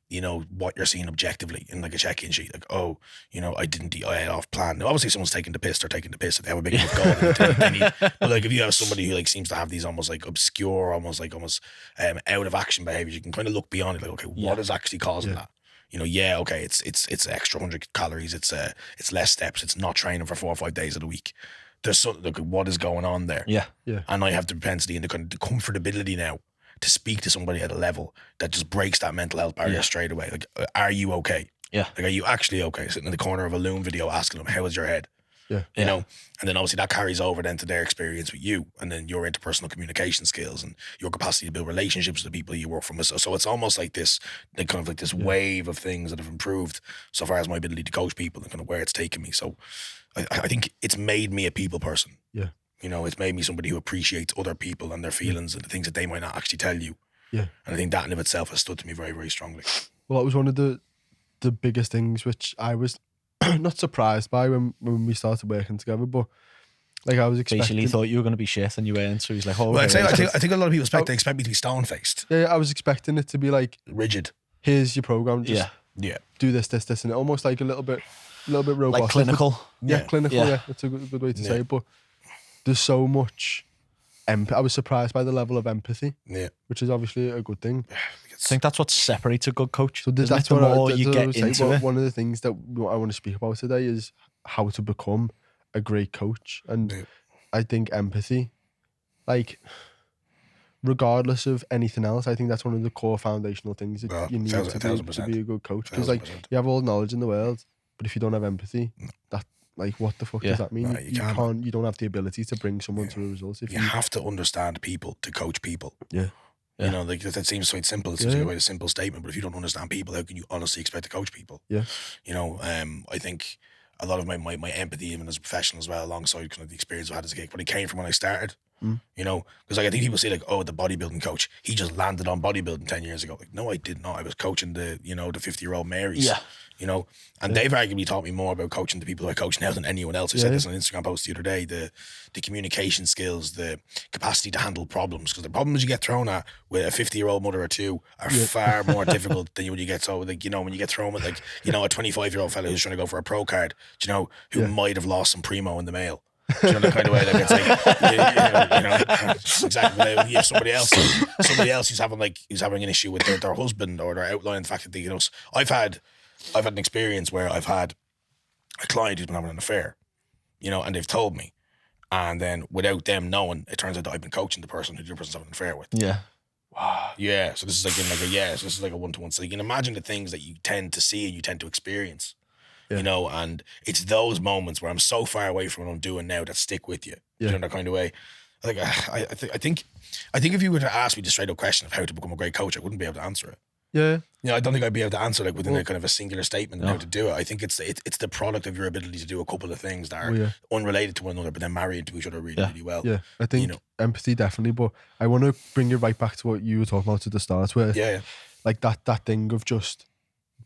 you know, what you're seeing objectively in like a check-in sheet, like, oh, you know, I had off plan. Now, obviously someone's taking the piss, they're taking the piss if they have a big enough goal. But like if you have somebody who like seems to have these almost like obscure, almost out of action behaviors, you can kind of look beyond it, like, okay, what is actually causing that? You know, okay, it's extra 100 calories, it's less steps, it's not training for 4 or 5 days of the week. There's something, look, what is going on there? Yeah. And I have the propensity and the kind of the comfortability now to speak to somebody at a level that just breaks that mental health barrier straight away. Like, are you okay? Yeah. Like, are you actually okay? Sitting in the corner of a Loom video asking them, how is your head? Yeah. You know, and then obviously that carries over then to their experience with you, and then your interpersonal communication skills and your capacity to build relationships with the people you work from. So it's almost like this, like kind of like this wave of things that have improved so far as my ability to coach people and kind of where it's taken me. So I think it's made me a people person. Yeah. You know, it's made me somebody who appreciates other people and their feelings and the things that they might not actually tell you. Yeah. And I think that in of itself has stood to me very, very strongly. Well, that was one of the biggest things which I was not surprised by when we started working together, but like I was expecting. Basically thought you were going to be shit and you weren't, so he's like, oh, well, okay, I think a lot of people expect me to be stone-faced. Yeah, I was expecting it to be like rigid. Here's your program, just do this, and almost like a little bit robotic. Like clinical. Clinical, yeah. That's a good way to say it, but there's so much I was surprised by the level of empathy, which is obviously a good thing. think that's what separates a good coach. So isn't that's it? The what more that's you what I get was saying. into it. One of the things that I want to speak about today is how to become a great coach. And I think empathy, like, regardless of anything else, I think that's one of the core foundational things that you need to be a good coach. Because, like, you have all the knowledge in the world, but if you don't have empathy, that, like, what the fuck does that mean? No, you don't have the ability to bring someone to a result. If you have to understand people to coach people. Yeah. You know, like, that seems quite simple. It seems like quite a simple statement, but if you don't understand people, how can you honestly expect to coach people? Yeah. You know, I think a lot of my empathy, even as a professional as well, alongside kind of the experience I had as a kid, but it came from when I started. You know, because, like, I think people say, like, oh, the bodybuilding coach, he just landed on bodybuilding 10 years ago. Like, no, I did not. I was coaching the 50-year-old Marys. Yeah. You know, and they've arguably taught me more about coaching the people who I coach now than anyone else. I said this on an Instagram post the other day, the communication skills, the capacity to handle problems, because the problems you get thrown at with a 50-year-old mother or two are far more difficult than when you get when you get thrown with, like, a 25-year-old fella who's trying to go for a pro card, who might have lost some primo in the mail. Do you know the kind of way that it's like, exactly. But you have somebody else who's having an issue with their husband, or they're outlining the fact that they, I've had an experience where I've had a client who's been having an affair, and they've told me, and then without them knowing, it turns out that I've been coaching the person who the person's having an affair with. Yeah. Wow. Yeah. So this is this is like a one-to-one. So you can imagine the things that you tend to see and you tend to experience. Yeah. And it's those moments where I'm so far away from what I'm doing now that stick with you. Yeah. In that kind of way. Like, I think if you were to ask me the straight up question of how to become a great coach, I wouldn't be able to answer it. Yeah. I don't think I'd be able to answer, like, within a kind of a singular statement how to do it. I think it's the product of your ability to do a couple of things that are unrelated to one another, but then married to each other really, really well. Yeah, I think empathy definitely, but I want to bring you right back to what you were talking about at the start, where like that thing of just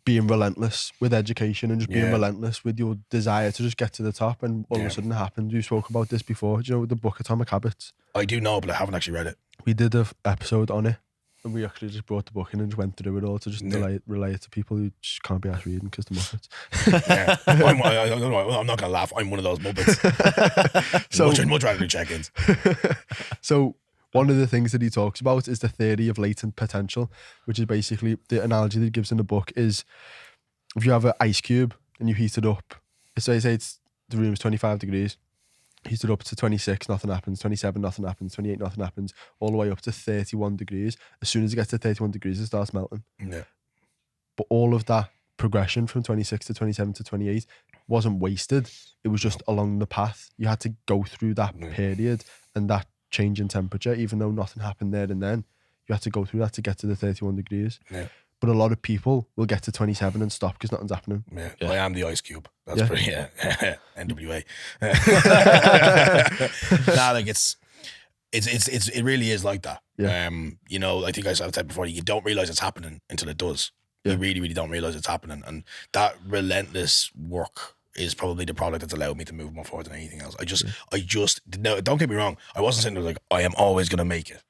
being relentless with education and just being relentless with your desire to just get to the top, and all of a sudden it happened. You spoke about this before. Do you know the book Atomic Habits? I do know, but I haven't actually read it. We did an episode on it, and we actually just brought the book in and just went through it all to just relay it to people who just can't be asked reading because the Muppets. I'm not going to laugh. I'm one of those Muppets. So I'd much rather do check-ins. So one of the things that he talks about is the theory of latent potential, which is basically the analogy that he gives in the book is if you have an ice cube and you heat it up, so say the room's 25 degrees, heat it up to 26, nothing happens, 27, nothing happens, 28, nothing happens, all the way up to 31 degrees. As soon as it gets to 31 degrees, it starts melting. Yeah. But all of that progression from 26 to 27 to 28 wasn't wasted. It was just along the path. You had to go through that period and that change in temperature, even though nothing happened there and then. You had to go through that to get to the 31 degrees. Yeah. But a lot of people will get to 27 and stop because nothing's happening. Yeah. Well, I am the ice cube. That's pretty, NWA. Nah, like it really is like that. Yeah. I think I've said before, you don't realize it's happening until it does. Yeah. You really, really don't realize it's happening. And that relentless work is probably the product that's allowed me to move more forward than anything else. No, don't get me wrong. I wasn't saying like, I am always going to make it.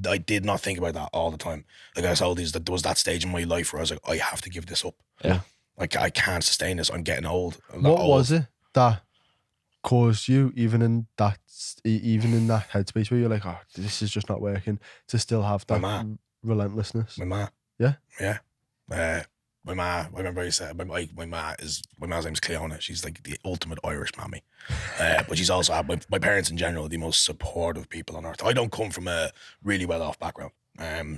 I did not think about that all the time. Like I told you, that there was that stage in my life where I was like, I have to give this up. Yeah. Like, I can't sustain this. I'm getting old. What was it that caused you, even in that headspace where you're like, oh, this is just not working, to still have that relentlessness? My ma. Yeah? Yeah. My ma, I remember I said, my ma's name's Cleona. She's like the ultimate Irish mammy. But she's also, my parents in general, are the most supportive people on earth. I don't come from a really well-off background.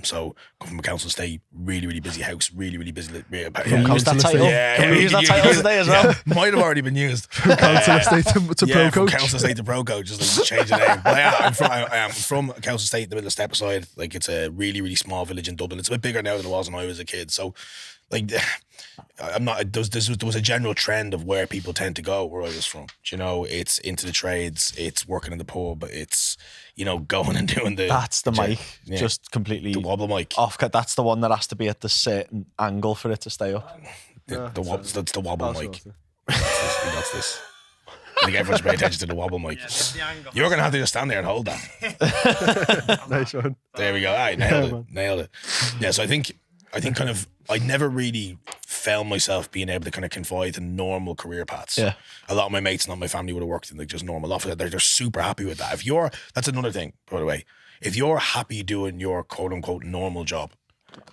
So come from a council estate, really, really busy house, really, really busy. Can we use that title? Can we use that title today as well? Might have already been used. From council estate to pro coach. From council estate to pro coach, just like change the name. But I am from council estate in the middle of Stepaside. Like, it's a really, really small village in Dublin. It's a bit bigger now than it was when I was a kid. So, like, I'm not. There was a general trend of where people tend to go where I was from. It's into the trades, it's working in the pub, it's going and doing the. That's the mic, just completely the wobble mic. Off. That's the one that has to be at the certain angle for it to stay up. That's the wobble mic. That's this. I think everyone's paying attention to the wobble mic. You're going to have to just stand there and hold that. Nice one. There we go. All right, nailed it. Yeah, so I think kind of, I never really found myself being able to kind of confide in normal career paths. Yeah. A lot of my mates and my family would have worked in like just normal office. They're super happy with that. That's another thing, by the way. If you're happy doing your quote unquote normal job,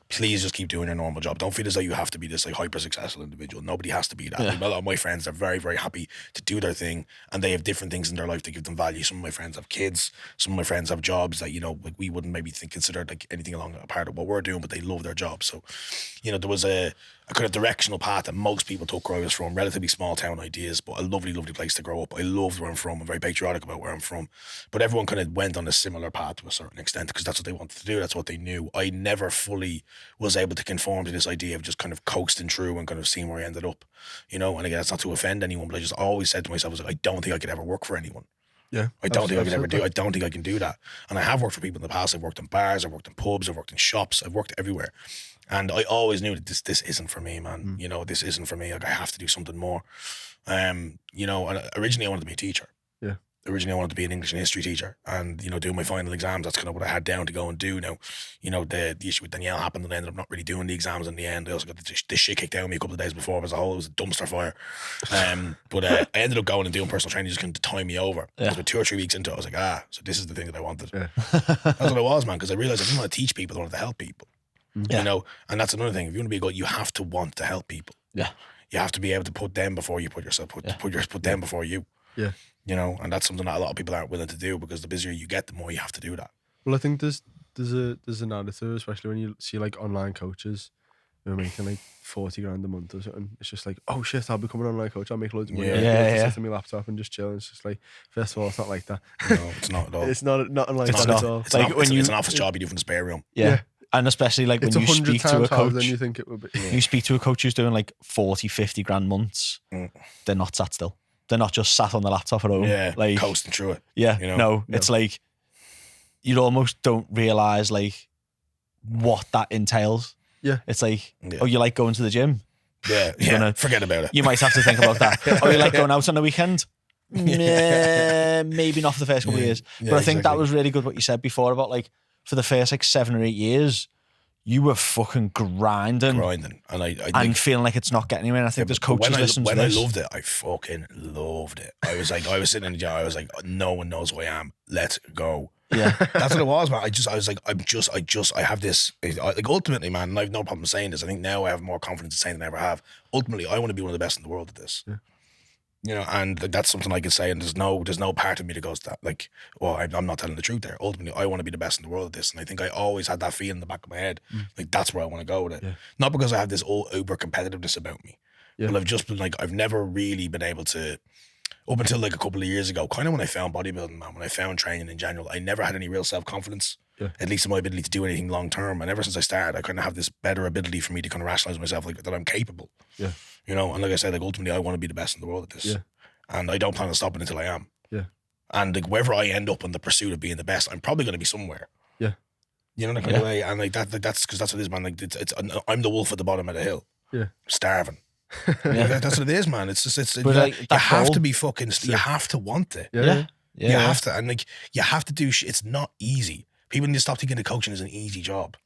please just keep doing your normal job. Don't feel as though you have to be this like hyper successful individual. Nobody has to be that. Like, a lot of my friends are very, very happy to do their thing, and they have different things in their life to give them value. Some of my friends have kids. Some of my friends have jobs that, you know, like we wouldn't maybe consider like anything along a part of what we're doing, but they love their job. So, you know, there was a kind of directional path that most people took where I was from, relatively small town ideas, but a lovely, lovely place to grow up. I loved where I'm from. I'm very patriotic about where I'm from. But everyone kind of went on a similar path to a certain extent because that's what they wanted to do. That's what they knew. I never fully was able to conform to this idea of just kind of coasting through and kind of seeing where I ended up, you know. And again, that's not to offend anyone, but I just always said to myself, I was like, I don't think I could ever work for anyone. Yeah, I don't think I can do that. And I have worked for people in the past. I've worked in bars, I've worked in pubs, I've worked in shops, I've worked everywhere. And I always knew that this isn't for me, man. You know, this isn't for me. Like, I have to do something more. You know, and originally I wanted to be a teacher. Yeah. Originally I wanted to be an English and history teacher and, you know, do my final exams. That's kind of what I had down to go and do. Now, you know, the issue with Danielle happened and I ended up not really doing the exams in the end. I also got the shit kicked out of me a couple of days before. It was a dumpster fire. But I ended up going and doing personal training just kind of to tie me over. Because about 2 or 3 weeks into it, I was like, so this is the thing that I wanted. Yeah. That's what it was, man, because I realized I didn't want to teach people, I wanted to help people. You know, and that's another thing. If you want to be good, you have to want to help people. Yeah. You have to be able to put them before you put yourself, put them before you. Yeah. You know, and that's something that a lot of people aren't willing to do because the busier you get, the more you have to do that. Well, I think there's a narrative, especially when you see like online coaches who are making like 40 grand a month or something. It's just like, oh shit, I'll become an online coach. I'll make loads of money. I'll sit on my laptop and just chill. And it's just like, first of all, it's not like that. No, it's not at all. It's not like that at all. It's like it's an office job you do from the spare room. Yeah. And especially like when you speak to a coach, than you think it would be. You speak to a coach who's doing like 40, 50 grand months, they're not sat still. They're not just sat on the laptop at home. Yeah, like coasting through it. Yeah, you know? No, it's like you almost don't realise like what that entails. Yeah. It's like, oh, you like going to the gym? Yeah, forget about it. You might have to think about that. Oh, you like going out on the weekend? Maybe not for the first couple of years. But I think that was really good what you said before about like, for the first like 7 or 8 years, you were fucking grinding, and I and feeling like it's not getting anywhere. And I think there's coaches listening to this. When I loved it, I fucking loved it. I was sitting in the gym. I was like, no one knows who I am. Let's go. Yeah, that's what it was, man. I have this. Like ultimately, man, and I have no problem saying this. I think now I have more confidence in saying than I ever have. Ultimately, I want to be one of the best in the world at this. Yeah. You know, and that's something I can say, and there's no part of me that goes that like, well, I'm not telling the truth there. Ultimately, I want to be the best in the world at this, and I think I always had that feeling in the back of my head, like that's where I want to go with it. Yeah. Not because I have this old uber competitiveness about me, but I've just been like, I've never really been able to, up until like a couple of years ago, kind of when I found bodybuilding, man, when I found training in general, I never had any real self-confidence, at least in my ability to do anything long term. And ever since I started, I kind of have this better ability for me to kind of rationalize myself, like that I'm capable. Yeah. You know, and like I said, like ultimately, I want to be the best in the world at this. Yeah. And I don't plan on stopping until I am. Yeah. And like wherever I end up in the pursuit of being the best, I'm probably going to be somewhere. Yeah. You know, that kind of way. And like that's because that's what it is, man. Like I'm the wolf at the bottom of the hill. Yeah. Starving. That's what it is, man. It's just you have to be fucking. You have to want it. Yeah. You have to, and like you have to do. It's not easy. People need to stop thinking that coaching is an easy job.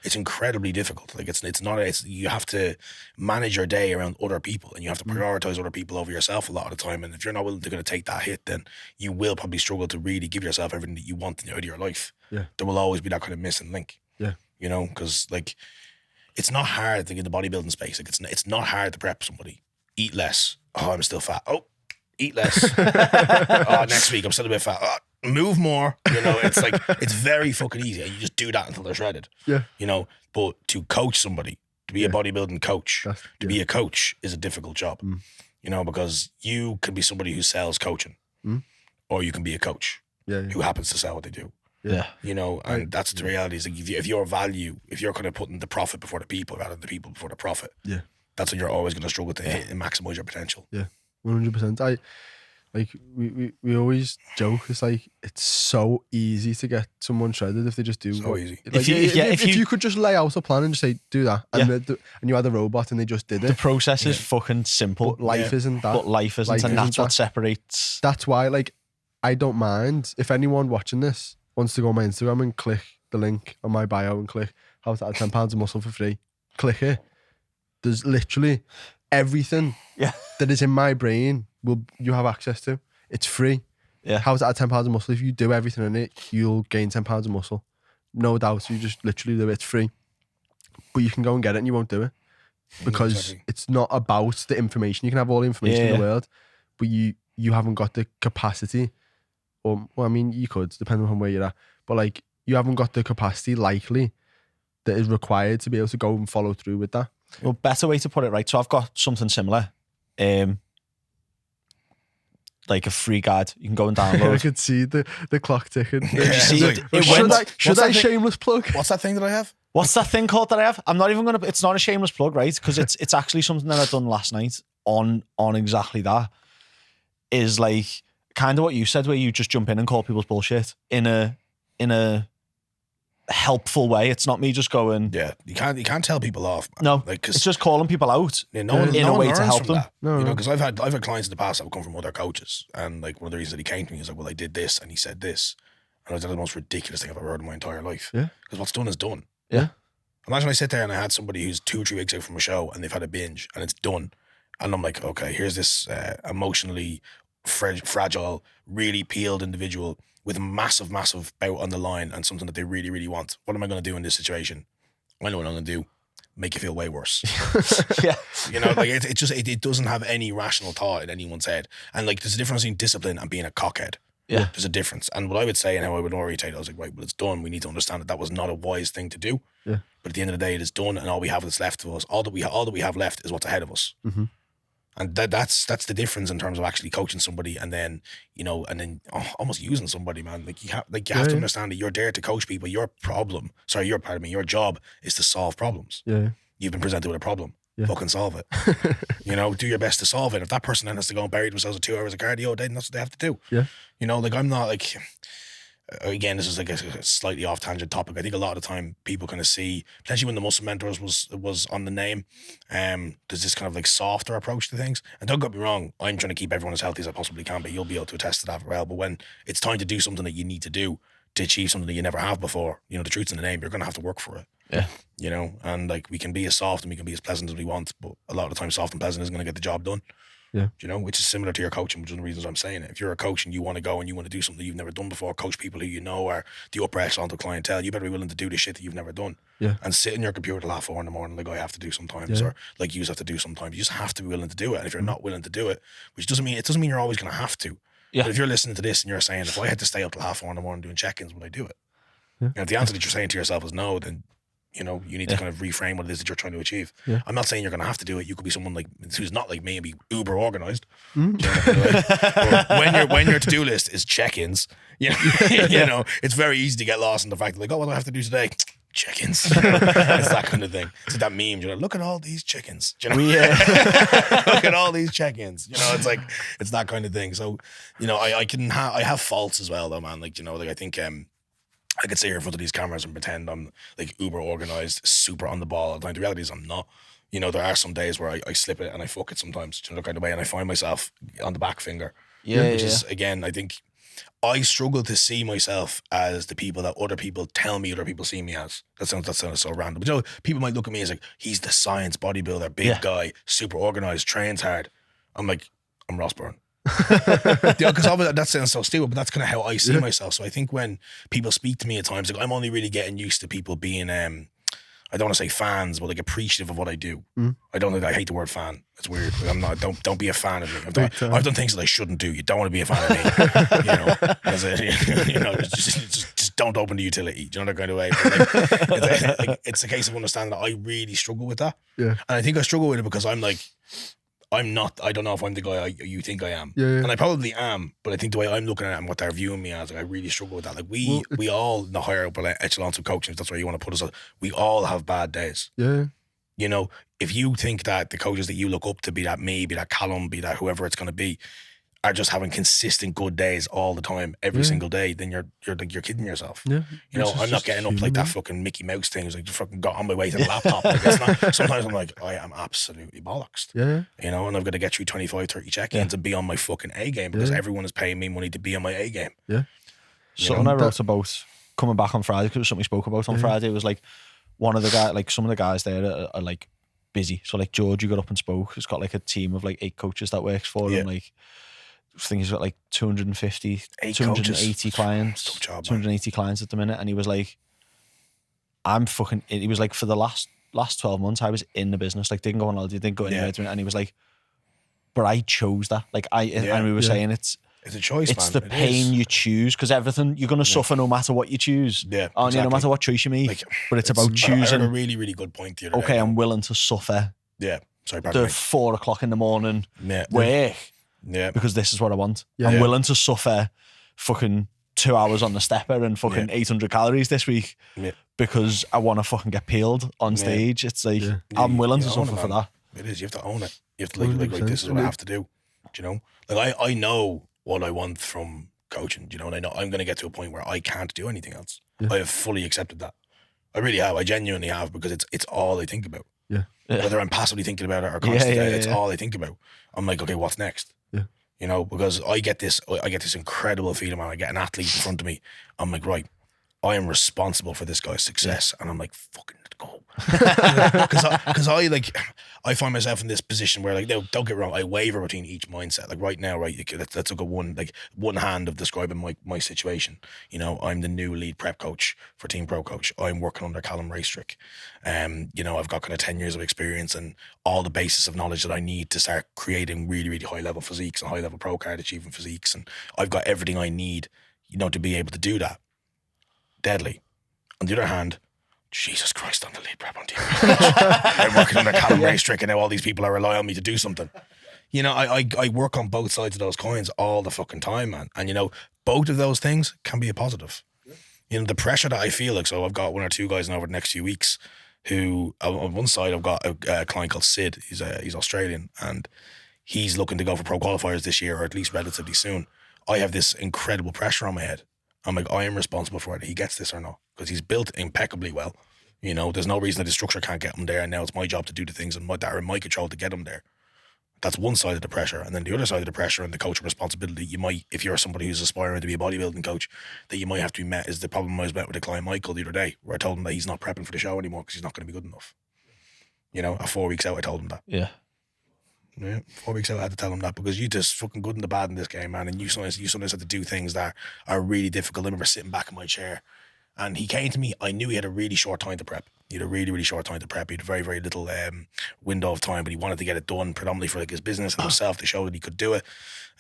It's incredibly difficult. Like it's not. You have to manage your day around other people, and you have to prioritize other people over yourself a lot of the time. And if you're not willing to kind of take that hit, then you will probably struggle to really give yourself everything that you want out of your life. Yeah, there will always be that kind of missing link. Yeah, you know, because like it's not hard to get the bodybuilding space. Like it's not hard to prep somebody. Eat less. Oh, I'm still fat. Oh, eat less. Oh, next week I'm still a bit fat. Oh, move more, you know. It's like it's very fucking easy, and you just do that until they're shredded. Yeah, you know. But to coach somebody, to be a bodybuilding coach, to be a coach is a difficult job. You know, because you could be somebody who sells coaching, or you can be a coach who happens to sell what they do. Yeah, you know, and that's the reality. Is like if your value, if you're kind of putting the profit before the people rather than the people before the profit, that's when you're always going to struggle to hit and maximize your potential. Yeah, 100%. Like we always joke, it's like it's so easy to get someone shredded if they just do. So easy. Like if you could just lay out a plan and just say do that, and you had a robot and they just did it. The process is fucking simple. But life isn't that. But life isn't, and that's what separates. That's why, like, I don't mind if anyone watching this wants to go on my Instagram and click the link on my bio and click how to add 10 pounds of muscle for free. Click it. There's literally everything that is in my brain you have access to. It's free. Yeah. How to add 10 pounds of muscle. If you do everything in it, you'll gain 10 pounds of muscle. No doubt. You just literally do it. It's free. but you can go and get it and you won't do it because Exactly. it's not about the information. You can have all the information in the world, but you haven't got the capacity, or well, I mean, you could, depending on where you're at, but like you haven't got the capacity likely that is required to be able to go and follow through with that. Well, better way to put it, right? So I've got something similar. Like a free guide you can go and download. I could see the clock ticking. Did you see it? Should I shameless plug? What's that thing that I have? What's that thing called that I have? I'm not even gonna. It's not a shameless plug, right? Because it's actually something that I've done last night on exactly that. Is like kind of what you said, where you just jump in and call people's bullshit in a helpful way. It's not me just going. Yeah, you can't tell people off. Man. No, like it's just calling people out in a way to help them. No, you know, because I've had clients in the past that have come from other coaches, and like one of the reasons that he came to me is like, well, I did this and he said this, and I was like, the most ridiculous thing I've ever heard in my entire life. Yeah, because what's done is done. Yeah. Imagine I sit there and I had somebody who's 2 or 3 weeks out from a show and they've had a binge and it's done, and I'm like, okay, here's this emotionally fragile, really peeled individual with a massive bout on the line and something that they really, really want. What am I going to do in this situation? I know what I'm going to do. Make you feel way worse. Yeah. You know, like it doesn't have any rational thought in anyone's head. And like there's a difference between discipline and being a cockhead. Yeah. There's a difference. And what I would say and how I would orientate, I was like, right, well, it's done. We need to understand that was not a wise thing to do. Yeah. But at the end of the day, it is done, and all we have that's left of us, all that we have left is what's ahead of us. Mm-hmm. And that's the difference in terms of actually coaching somebody and then, you know, almost using somebody, man. Like you have to understand that you're there to coach people. Your job is to solve problems. Yeah. You've been presented with a problem. Yeah. Fucking solve it. You know, do your best to solve it. If that person then has to go and bury themselves with 2 hours of cardio, then that's what they have to do. Yeah. You know, like I'm not like, again, this is like a slightly off tangent topic. I think a lot of the time people kind of see, potentially when the Muscle Mentors was on the name, there's this kind of like softer approach to things. And don't get me wrong, I'm trying to keep everyone as healthy as I possibly can, but you'll be able to attest to that as well. But when it's time to do something that you need to do to achieve something that you never have before, you know, the truth's in the name, you're going to have to work for it. Yeah. You know, and like we can be as soft and we can be as pleasant as we want, but a lot of the time soft and pleasant isn't going to get the job done. Yeah. You know, which is similar to your coaching, which is one of the reasons I'm saying it. If you're a coach and you want to go and you want to do something you've never done before, coach people who you know are the upper echelon of clientele, you better be willing to do the shit that you've never done. Yeah. And sit in your computer till 4:30 in the morning like I have to do sometimes, or like you have to do sometimes. You just have to be willing to do it. And if you're not willing to do it, which doesn't mean you're always going to have to. Yeah. But if you're listening to this and you're saying, if I had to stay up till 4:30 in the morning doing check-ins, would I do it? Yeah. And if the answer that you're saying to yourself is no, then you know, you need to kind of reframe what it is that you're trying to achieve. Yeah. I'm not saying you're going to have to do it. You could be someone like who's not like me and be uber organized. Mm-hmm. When your to-do list is check-ins, you know, it's very easy to get lost in the fact that like, oh, what do I have to do today? Check-ins. It's that kind of thing. It's that meme, you know, look at all these chickens. You know? Look at all these check-ins. You know, it's like, it's that kind of thing. So, you know, I have faults as well though, man. Like, you know, like I think, I could sit here in front of these cameras and pretend I'm like uber organized, super on the ball all the time. The reality is I'm not. You know, there are some days where I slip it and I fuck it sometimes, you know, kind of way, and I find myself on the back finger. Which is, again, I think I struggle to see myself as the people that other people tell me other people see me as. That sounds so random. But you know, people might look at me as like, he's the science bodybuilder, big guy, super organized, trains hard. I'm like, I'm Ross Byrne. Because obviously that sounds so stupid, but that's kind of how I see myself. So I think when people speak to me at times, like I'm only really getting used to people being I don't want to say fans, but like appreciative of what I do. I hate the word fan. It's weird. Like I'm not. Don't be a fan of me. I've done things that I shouldn't do. You don't want to be a fan of me. You know, you know, just don't open the utility. Do you know that kind of way? But like, it's a case of understanding that I really struggle with that. Yeah, and I think I struggle with it because I'm like, I'm not. I don't know if I'm the guy you think I am. Yeah. And I probably am, but I think the way I'm looking at it and what they're viewing me as, like, I really struggle with that. Like we all in the higher upper echelons of coaching, if that's where you want to put us, we all have bad days. Yeah. You know, if you think that the coaches that you look up to, be that me, be that Callum, be that whoever it's going to be, are just having consistent good days all the time, every single day, then you're kidding yourself. Yeah. You know, I'm not getting up like that fucking Mickey Mouse thing. It's like just fucking got on my way to the laptop. Like, it's not, sometimes I'm like, I am absolutely bollocksed. Yeah. You know, and I've got to get through 25, 30 check-ins and be on my fucking A game because everyone is paying me money to be on my A game. Yeah. Something I wrote about coming back on Friday, because it was something we spoke about on Friday, was like one of the guys, like some of the guys there are like busy. So like George, who got up and spoke, has got like a team of like 8 coaches that works for him. Like, I think he's got like 250, 280 clients, 280 clients at the minute. And he was like, he was like, for the last last 12 months, I was in the business, like didn't go on holiday, didn't go anywhere, Yeah. and he was like, but I chose that. Like and we were saying it's a choice, it's man. the pain you choose, because everything you're going to suffer no matter what you choose. Yeah, no exactly. matter what choice you make. Like, but it's about choosing. I heard a really, really good point the other day. Okay, I'm willing to suffer. Yeah, sorry, The 4 o'clock in the morning work. Yeah, because this is what I want. Yeah. I'm willing to suffer fucking 2 hours on the stepper and fucking 800 calories this week because I want to fucking get peeled on stage. It's like I'm willing to suffer for that. It is. You have to own it. You have to like this is what I have to do. Do you know? Like I know what I want from coaching. Do you know? And I know I'm going to get to a point where I can't do anything else. I have fully accepted that. I really have. I genuinely have, because it's all I think about. Yeah. Whether I'm passively thinking about it or constantly, it's all I think about. I'm like, okay, what's next? Yeah. You know, because I get this incredible feeling, man. I get an athlete in front of me. I'm like, right, I am responsible for this guy's success, and I'm like, fucking go. Because I find myself in this position where, like, no, don't get me wrong, I waver between each mindset. Like right now, right, let's look at one hand of describing my situation. You know, I'm the new lead prep coach for Team Pro Coach. I'm working under Callum Raystrick. You know, I've got kind of 10 years of experience and all the basis of knowledge that I need to start creating really, really high level physiques and high level pro card achieving physiques, and I've got everything I need, you know, to be able to do that. Deadly. On the other hand, Jesus Christ, I'm the lead prep on Team Pro Coach. I'm working under Callum Raystrick, and now all these people are relying on me to do something. You know, I work on both sides of those coins all the fucking time, man. And, you know, both of those things can be a positive. You know, the pressure that I feel like, so I've got 1 or 2 guys in over the next few weeks who, on one side, I've got a client called Sid. He's Australian, and he's looking to go for pro qualifiers this year, or at least relatively soon. I have this incredible pressure on my head. I'm like, I am responsible for whether he gets this or not, because he's built impeccably well. You know, there's no reason that the structure can't get him there, and now it's my job to do the things that are in my control to get him there. That's one side of the pressure. And then the other side of the pressure and the coaching responsibility, you might, if you're somebody who's aspiring to be a bodybuilding coach, that you might have to be met, is the problem I was met with a client, Michael, the other day, where I told him that he's not prepping for the show anymore because he's not going to be good enough. You know, at 4 weeks out, I told him that. Yeah. 4 weeks out, I had to tell him that, because you just fucking good and the bad in this game, man. And you sometimes have to do things that are really difficult. I remember sitting back in my chair, and he came to me. I knew he had a really short time to prep. He had a really, really short time to prep. He had a very, very little window of time, but he wanted to get it done predominantly for like his business and himself to show that he could do it.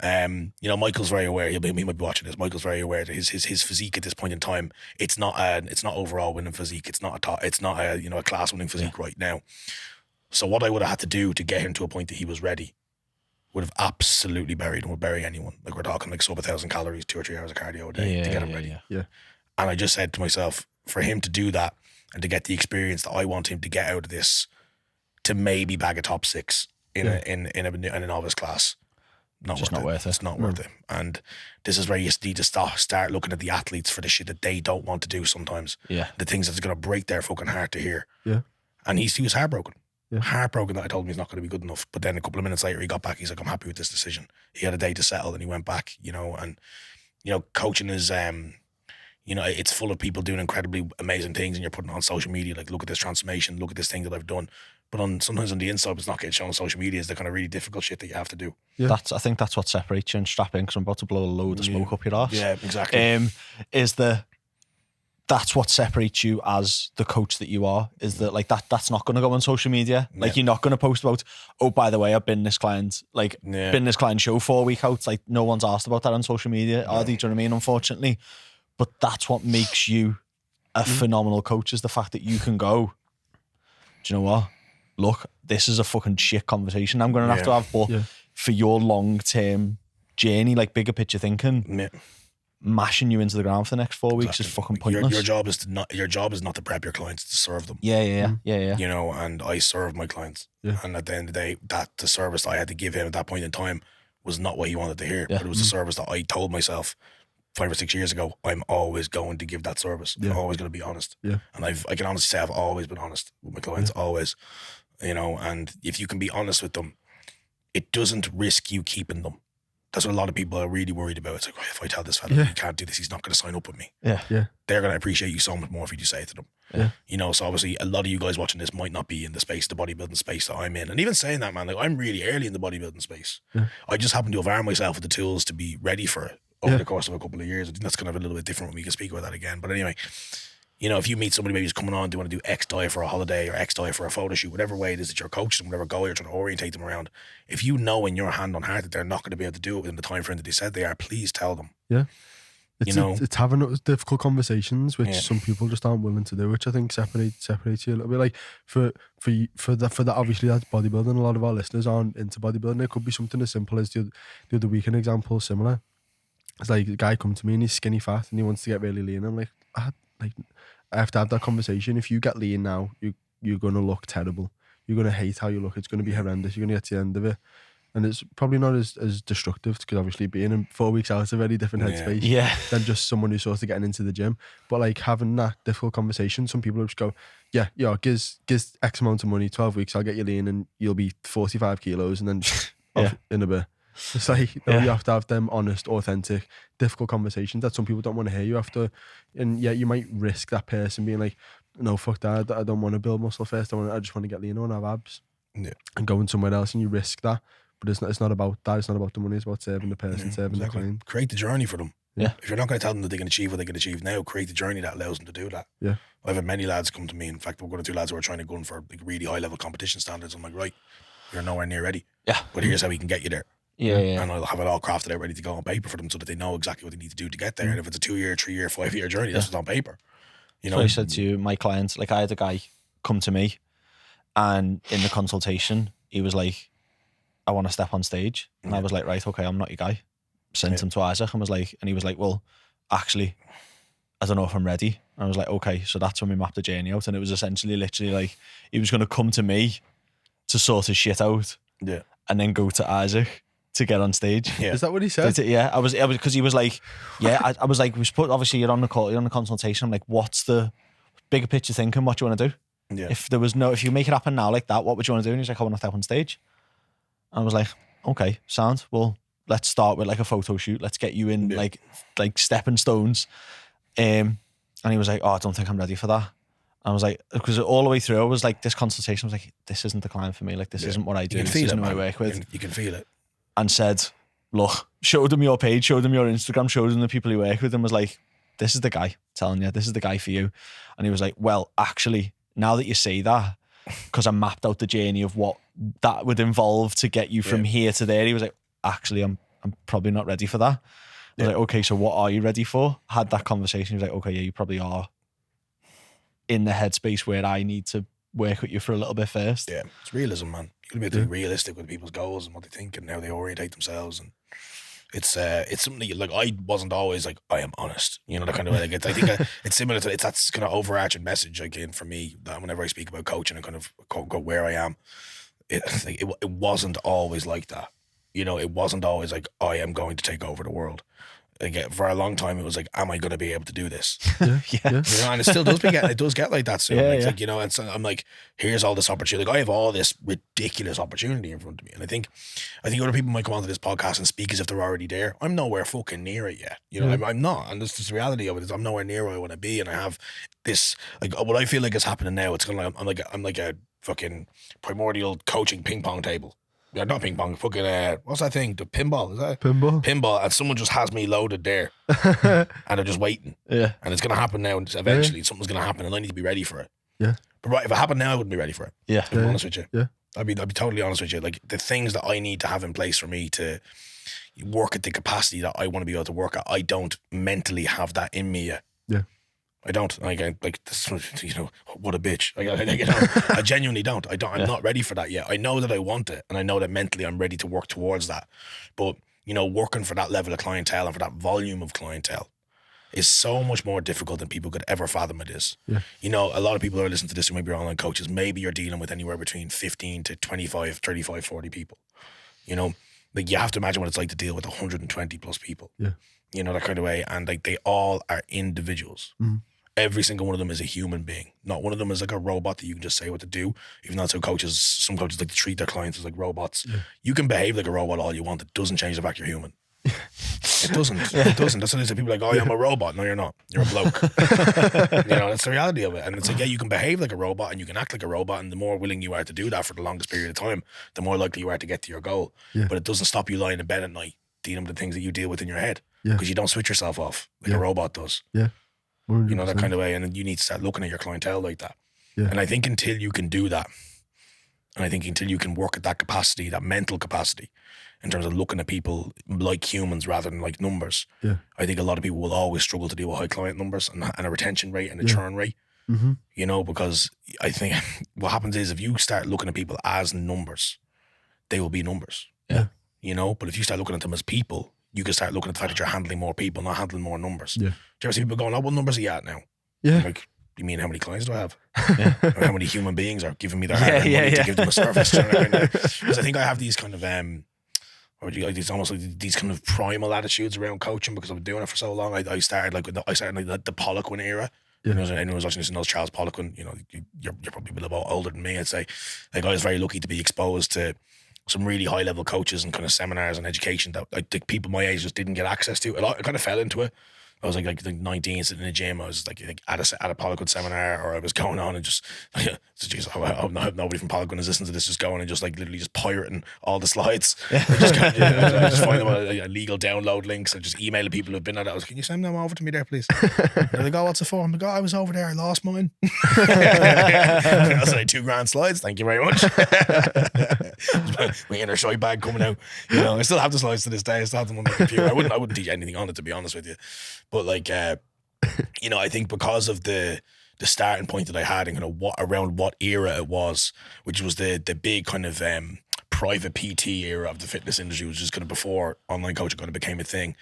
You know, Michael's very aware. He might be watching this. Michael's very aware that his physique at this point in time, it's not overall winning physique. It's not a class winning physique right now. So what I would have had to do to get him to a point that he was ready would have absolutely buried and would bury anyone. Like, we're talking like sub 1,000 calories, 2 or 3 hours of cardio a day to get him ready. Yeah. And I just said to myself, for him to do that and to get the experience that I want him to get out of this, to maybe bag a top 6 in a novice class, not worth it. It's not worth it. And this is where you need to start looking at the athletes for the shit that they don't want to do sometimes. Yeah. The things that's going to break their fucking heart to hear. Yeah. And he was heartbroken. Yeah. Heartbroken that I told him he's not going to be good enough. But then a couple of minutes later, he got back. He's like, I'm happy with this decision. He had a day to settle and he went back, you know. And, you know, coaching is, you know, it's full of people doing incredibly amazing things, and you're putting it on social media, like, look at this transformation, look at this thing that I've done. But sometimes on the inside, it's not getting shown on social media, is the kind of really difficult shit that you have to do. Yeah. I think that's what separates you and strap in, because I'm about to blow a load of smoke up your arse. Yeah, exactly. That's what separates you as the coach that you are, is that, like, that's not going to go on social media. Yeah. Like, you're not going to post about, oh, by the way, I've been this client, like, been this client show 4 week out. Like, no one's asked about that on social media, are they? Do you know what I mean? Unfortunately. But that's what makes you a phenomenal coach, is the fact that you can go, do you know what? Look, this is a fucking shit conversation I'm going to have to have, but for your long-term journey, like, bigger picture thinking, mashing you into the ground for the next 4 weeks is fucking pointless. Your job is not to prep your clients, to serve them. Yeah. You know, and I serve my clients. Yeah. And at the end of the day, the service I had to give him at that point in time was not what he wanted to hear. But it was a service that I told myself 5 or 6 years ago, I'm always going to give that service. I'm always going to be honest. Yeah. And I can honestly say I've always been honest with my clients, always. You know, and if you can be honest with them, it doesn't risk you keeping them. That's what a lot of people are really worried about. It's like, oh, if I tell this fella he can't do this, he's not going to sign up with me. Yeah. They're going to appreciate you so much more if you do say it to them. Yeah. You know, so obviously a lot of you guys watching this might not be in the space, the bodybuilding space that I'm in. And even saying that, man, like, I'm really early in the bodybuilding space. Yeah. I just happen to have armed myself with the tools to be ready for it over the course of a couple of years. I think that's kind of a little bit different when we can speak about that again. But anyway, You know, if you meet somebody maybe who's coming on, they want to do X diet for a holiday or X diet for a photo shoot, whatever way it is that you're coaching them, whatever goal you're trying to orientate them around, if you know in your hand on heart that they're not going to be able to do it within the time frame that they said they are, please tell them. Yeah. It's, you know, it's having those difficult conversations, which some people just aren't willing to do, which I think separates you a little bit. Like for that, obviously that's bodybuilding. A lot of our listeners aren't into bodybuilding. It could be something as simple as the other weekend example, similar. It's like a guy come to me and he's skinny fat and he wants to get really lean. I'm like, I have to have that conversation. If you get lean now, you're gonna look terrible. You're gonna hate how you look. It's gonna be horrendous. You're gonna get to the end of it. And it's probably not as destructive, because obviously being in 4 weeks out is a very different headspace than just someone who's sort of getting into the gym. But like having that difficult conversation, some people just go, yeah, gives X amount of money, 12 weeks, I'll get you lean and you'll be 45 kilos and then off in a bit. It's like, you have to have them honest, authentic, difficult conversations that some people don't want to hear. You have to, and you might risk that person being like, no, fuck that, I don't want to build muscle first, I just want to get lean, I want to have abs. And going somewhere else, and you risk that. But it's not about that. It's not about the money. It's about serving the person, serving the client. Create the journey for them. Yeah. If you're not going to tell them that they can achieve what they can achieve now, create the journey that allows them to do that. Yeah. I've had many lads come to me. In fact, we're going to 2 lads who are trying to go in for like really high level competition standards. I'm like, right, you're nowhere near ready. Yeah. But here's how we can get you there. Yeah. And I'll have it all crafted out, ready to go on paper for them, so that they know exactly what they need to do to get there. And if it's a 2-year, 3-year, 5-year journey, that's what's on paper. You know, so I said to my clients, like I had a guy come to me, and in the consultation, he was like, I want to step on stage. And I was like, right, okay, I'm not your guy. Sent him to Isaac and he was like, well, actually, I don't know if I'm ready. And I was like, okay, so that's when we mapped the journey out. And it was essentially literally like, he was going to come to me to sort his shit out. Yeah. And then go to Isaac to get on stage. Yeah. Is that what he said? Yeah. I was, because he was like, I was like, obviously you're on the call, you're on the consultation. I'm like, what's the bigger picture thinking? What do you want to do? Yeah. If you make it happen now like that, what would you want to do? And he's like, I want to step on stage. I was like, okay, sound. Well, let's start with like a photo shoot. Let's get you in like stepping stones. And he was like, oh, I don't think I'm ready for that. I was like, because all the way through, I was like, this consultation, I was like, this isn't the client for me. Like, this isn't what I do. This isn't who I work with. You can feel it. And said, look, showed him your page, showed him your Instagram, showed him the people you work with, and was like, this is the guy, telling you, this is the guy for you. And he was like, well, actually, now that you say that, because I mapped out the journey of what that would involve to get you from here to there. He was like, actually, I'm probably not ready for that. I was like, okay, so what are you ready for? Had that conversation. He was like, okay, yeah, you probably are in the headspace where I need to work with you for a little bit first. Yeah, it's realism, man. You gotta be able to be realistic with people's goals and what they think and how they orientate themselves. And it's something that like, I wasn't always like, I am honest, you know, the kind of way I get. I think it's similar to, it's that's kind of overarching message again for me, that whenever I speak about coaching and kind of go where I am, it wasn't always like that. You know, it wasn't always like, I am going to take over the world. Again, for a long time, it was like, am I going to be able to do this? Yeah. You know, and it still does get like that soon. Like, you know, and so I'm like, here's all this opportunity. Like, I have all this ridiculous opportunity in front of me. And I think other people might come onto this podcast and speak as if they're already there. I'm nowhere fucking near it yet. You know, I'm not. And this is the reality of it, is I'm nowhere near where I want to be. And I have this, like, what I feel like is happening now, it's kind of like, I'm like a fucking primordial coaching ping pong table. Yeah, not ping pong, fucking, what's that thing? The pinball, is that? Pinball, and someone just has me loaded there. And they're just waiting. Yeah. And it's going to happen now, and eventually something's going to happen, and I need to be ready for it. Yeah. But right, if it happened now, I wouldn't be ready for it. Yeah. To be honest with you. Yeah. I'd be totally honest with you. Like, the things that I need to have in place for me to work at the capacity that I want to be able to work at, I don't mentally have that in me yet. Yeah. I don't. Like this, you know, what a bitch. You know, I genuinely don't. I'm not ready for that yet. I know that I want it, and I know that mentally I'm ready to work towards that. But, you know, working for that level of clientele and for that volume of clientele is so much more difficult than people could ever fathom it is. Yeah. You know, a lot of people who are listening to this who maybe are online coaches, maybe you're dealing with anywhere between 15 to 25, 35, 40 people. You know, like, you have to imagine what it's like to deal with 120 plus people. Yeah. You know, that kind of way. And like, they all are individuals. Mm-hmm. Every single one of them is a human being. Not one of them is like a robot that you can just say what to do. Even though some coaches like to treat their clients as like robots. Yeah. You can behave like a robot all you want. It doesn't change the fact you're human. It doesn't. It doesn't. That's what it is. People are like, oh, I'm a robot. No, you're not. You're a bloke. You know, that's the reality of it. And it's like, yeah, you can behave like a robot and you can act like a robot. And the more willing you are to do that for the longest period of time, the more likely you are to get to your goal. Yeah. But it doesn't stop you lying in bed at night dealing with the things that you deal with in your head. Because you don't switch yourself off like a robot does. Yeah. You know, that kind of way. And you need to start looking at your clientele like that. Yeah. And I think until you can do that, and I think until you can work at that capacity, that mental capacity, in terms of looking at people like humans rather than like numbers, I think a lot of people will always struggle to deal with high client numbers and a retention rate and a churn rate. You know, because I think what happens is if you start looking at people as numbers, they will be numbers. Yeah. You know, but if you start looking at them as people, you can start looking at the fact that you're handling more people, not handling more numbers. Yeah. Do you ever see people going, "Oh, what numbers are you at now?" Yeah. Like, you mean how many clients do I have? Or how many human beings are giving me their hard money to give them a service? Because I think I have these kind of these almost like these kind of primal attitudes around coaching because I've been doing it for so long. I started like the Poliquin era. You know, anyone who's watching this knows Charles Poliquin. You know, you're probably a little bit older than me. I'd say, like, I was very lucky to be exposed to some really high level coaches and kind of seminars and education that like people my age just didn't get access to. I kind of fell into it. I was like 19, sitting in a gym. I was like at a Poliquin seminar, or I was going on and just like, geez, I hope nobody from Poliquin is listening to this, just going and just like literally just pirating all the slides. I just find them illegal download links and just emailing people who've been at it. I was, can you send them over to me there, please? And they're like, oh, what's it for? I'm like, oh, I was over there, I lost mine. I was like, $2,000 slides, thank you very much. My inner shy bag coming out. You know, I still have the slides to this day. I still have them on my computer. I wouldn't teach anything on it, to be honest with you. But like, you know, I think because of the starting point that I had and kind of what era it was, which was the big kind of private PT era of the fitness industry, which is kind of before online coaching kind of became a thing.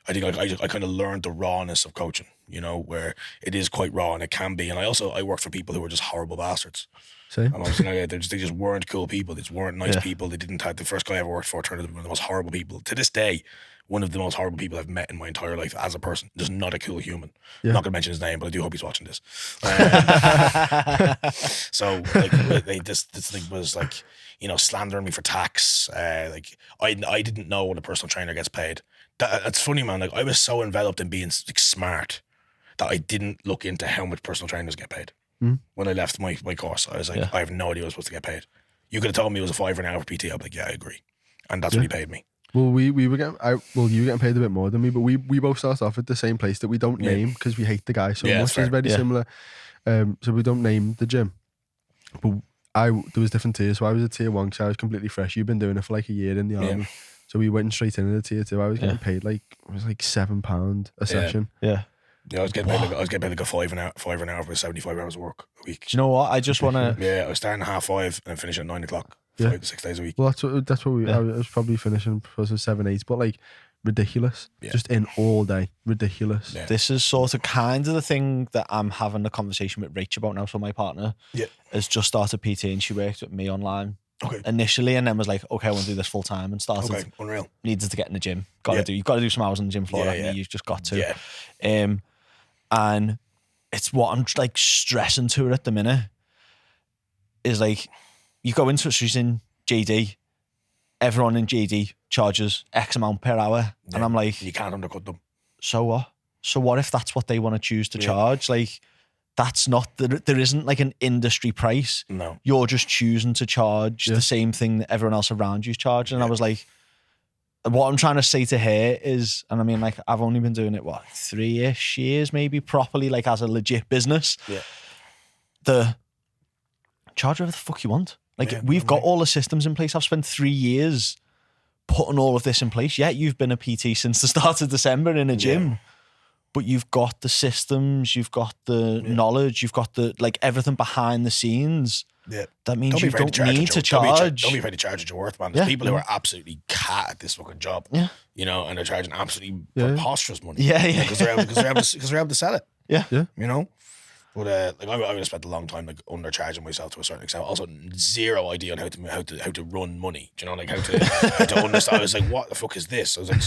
I think I kind of learned the rawness of coaching, you know, where it is quite raw and it can be. And I worked for people who were just horrible bastards. Same. And obviously, they just weren't cool people. They just weren't nice people. They didn't have, the first guy I ever worked for turned out to be one of the most horrible people. To this day, one of the most horrible people I've met in my entire life as a person. Just not a cool human. I'm not going to mention his name, but I do hope he's watching this. So like this thing was like, you know, slandering me for tax. Like I didn't know what a personal trainer gets paid. That's funny, man. Like I was so enveloped in being like smart that I didn't look into how much personal trainers get paid. When I left my course, I was like, I have no idea what I was supposed to get paid. You could have told me it was a $5 an hour for PT. I'd be like, yeah, I agree. And that's what he paid me. Well, we were getting, you were getting paid a bit more than me, but we both started off at the same place that we don't name because we hate the guy so much. It's very similar. So we don't name the gym. But there was different tiers. So I was a tier 1 because I was completely fresh. You've been doing it for like a year in the army. So we went straight into the tier 2. I was getting paid like, it was like £7 a session. Yeah, I was getting paid like a $5 an hour for 75 hours of work a week. Do you know what? I just want to. Yeah, I was starting at 5:30 and finishing at 9 o'clock. 5 to 6 days a week. Well, that's what I was probably finishing because of 7, 8, but like ridiculous. Just in all day, ridiculous. This is sort of kind of the thing that I'm having a conversation with Rach about now. So my partner has just started PT and she worked with me online initially, and then was like, okay, I want to do this full time, and started. Okay, unreal. Needed to get in the gym. You've got to do some hours on the gym floor. You've just got to. Yeah. And it's what I'm like stressing to her at the minute is like, you go into it, she's in JD, everyone in JD charges X amount per hour. And I'm like, you can't undercut them. So what? So what if that's what they want to choose to charge? Like, that's not, there isn't like an industry price. No. You're just choosing to charge the same thing that everyone else around you's charging. And I was like, what I'm trying to say to her is, and I mean, like, I've only been doing it, 3-ish years maybe properly, like as a legit business. The charge whatever the fuck you want. Like, we've got all the systems in place. I've spent 3 years putting all of this in place. Yeah, you've been a PT since the start of December in a gym, but you've got the systems, you've got the knowledge, you've got the, like, everything behind the scenes. That means you don't need to charge. Don't be afraid to charge what you're worth, man. There's people who are absolutely cat at this fucking job. You know, and they're charging absolutely preposterous money. Because they're able to sell it. You know? But like I would have spent a long time like undercharging myself to a certain extent. Also, zero idea on how to run money. Do you know, like how to understand? I was like, what the fuck is this? I was like,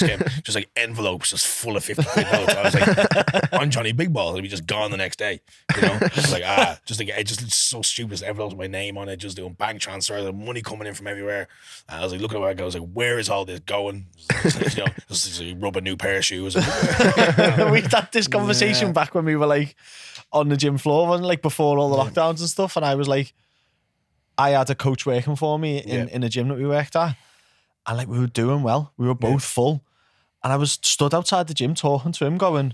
just like envelopes just full of 50 quid notes. I was like, I'm Johnny Big Balls. I'd be just gone the next day. You know, just like it just looks so stupid. Just envelopes with my name on it, just doing bank transfers, the money coming in from everywhere. And I was like, looking at it, I was like, where is all this going? You know, just like, rub a new pair of shoes. We had this conversation back when we were like on the gym floor, wasn't it? Like before all the lockdowns and stuff, and I was like, I had a coach working for me in a gym that we worked at, and like we were doing well, we were both full, and I was stood outside the gym talking to him going,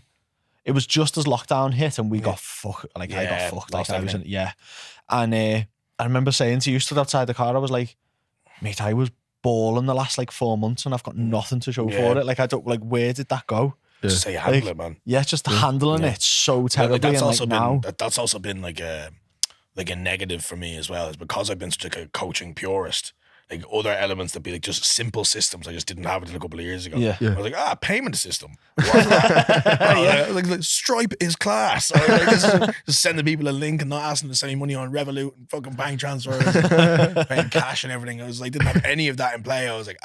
It was just as lockdown hit and we got fucked. Like I got fucked. Like I was in, And I remember saying to you, stood outside the car, I was like, mate, I was balling the last like 4 months and I've got nothing to show for it. Like I don't, like, where did that go? Just say handle it, man. Yeah, just handling it so terribly. That's and also like been that's also been like a negative for me as well. Is because I've been such like a coaching purist. Like other elements that be like just simple systems, I just didn't have it until a couple of years ago. I was like, payment system. What's that? Like Stripe is class. Or like, just sending people a link and not asking them to send me money on Revolut and fucking bank transfers, paying cash and everything. I was like, didn't have any of that in play. I was like,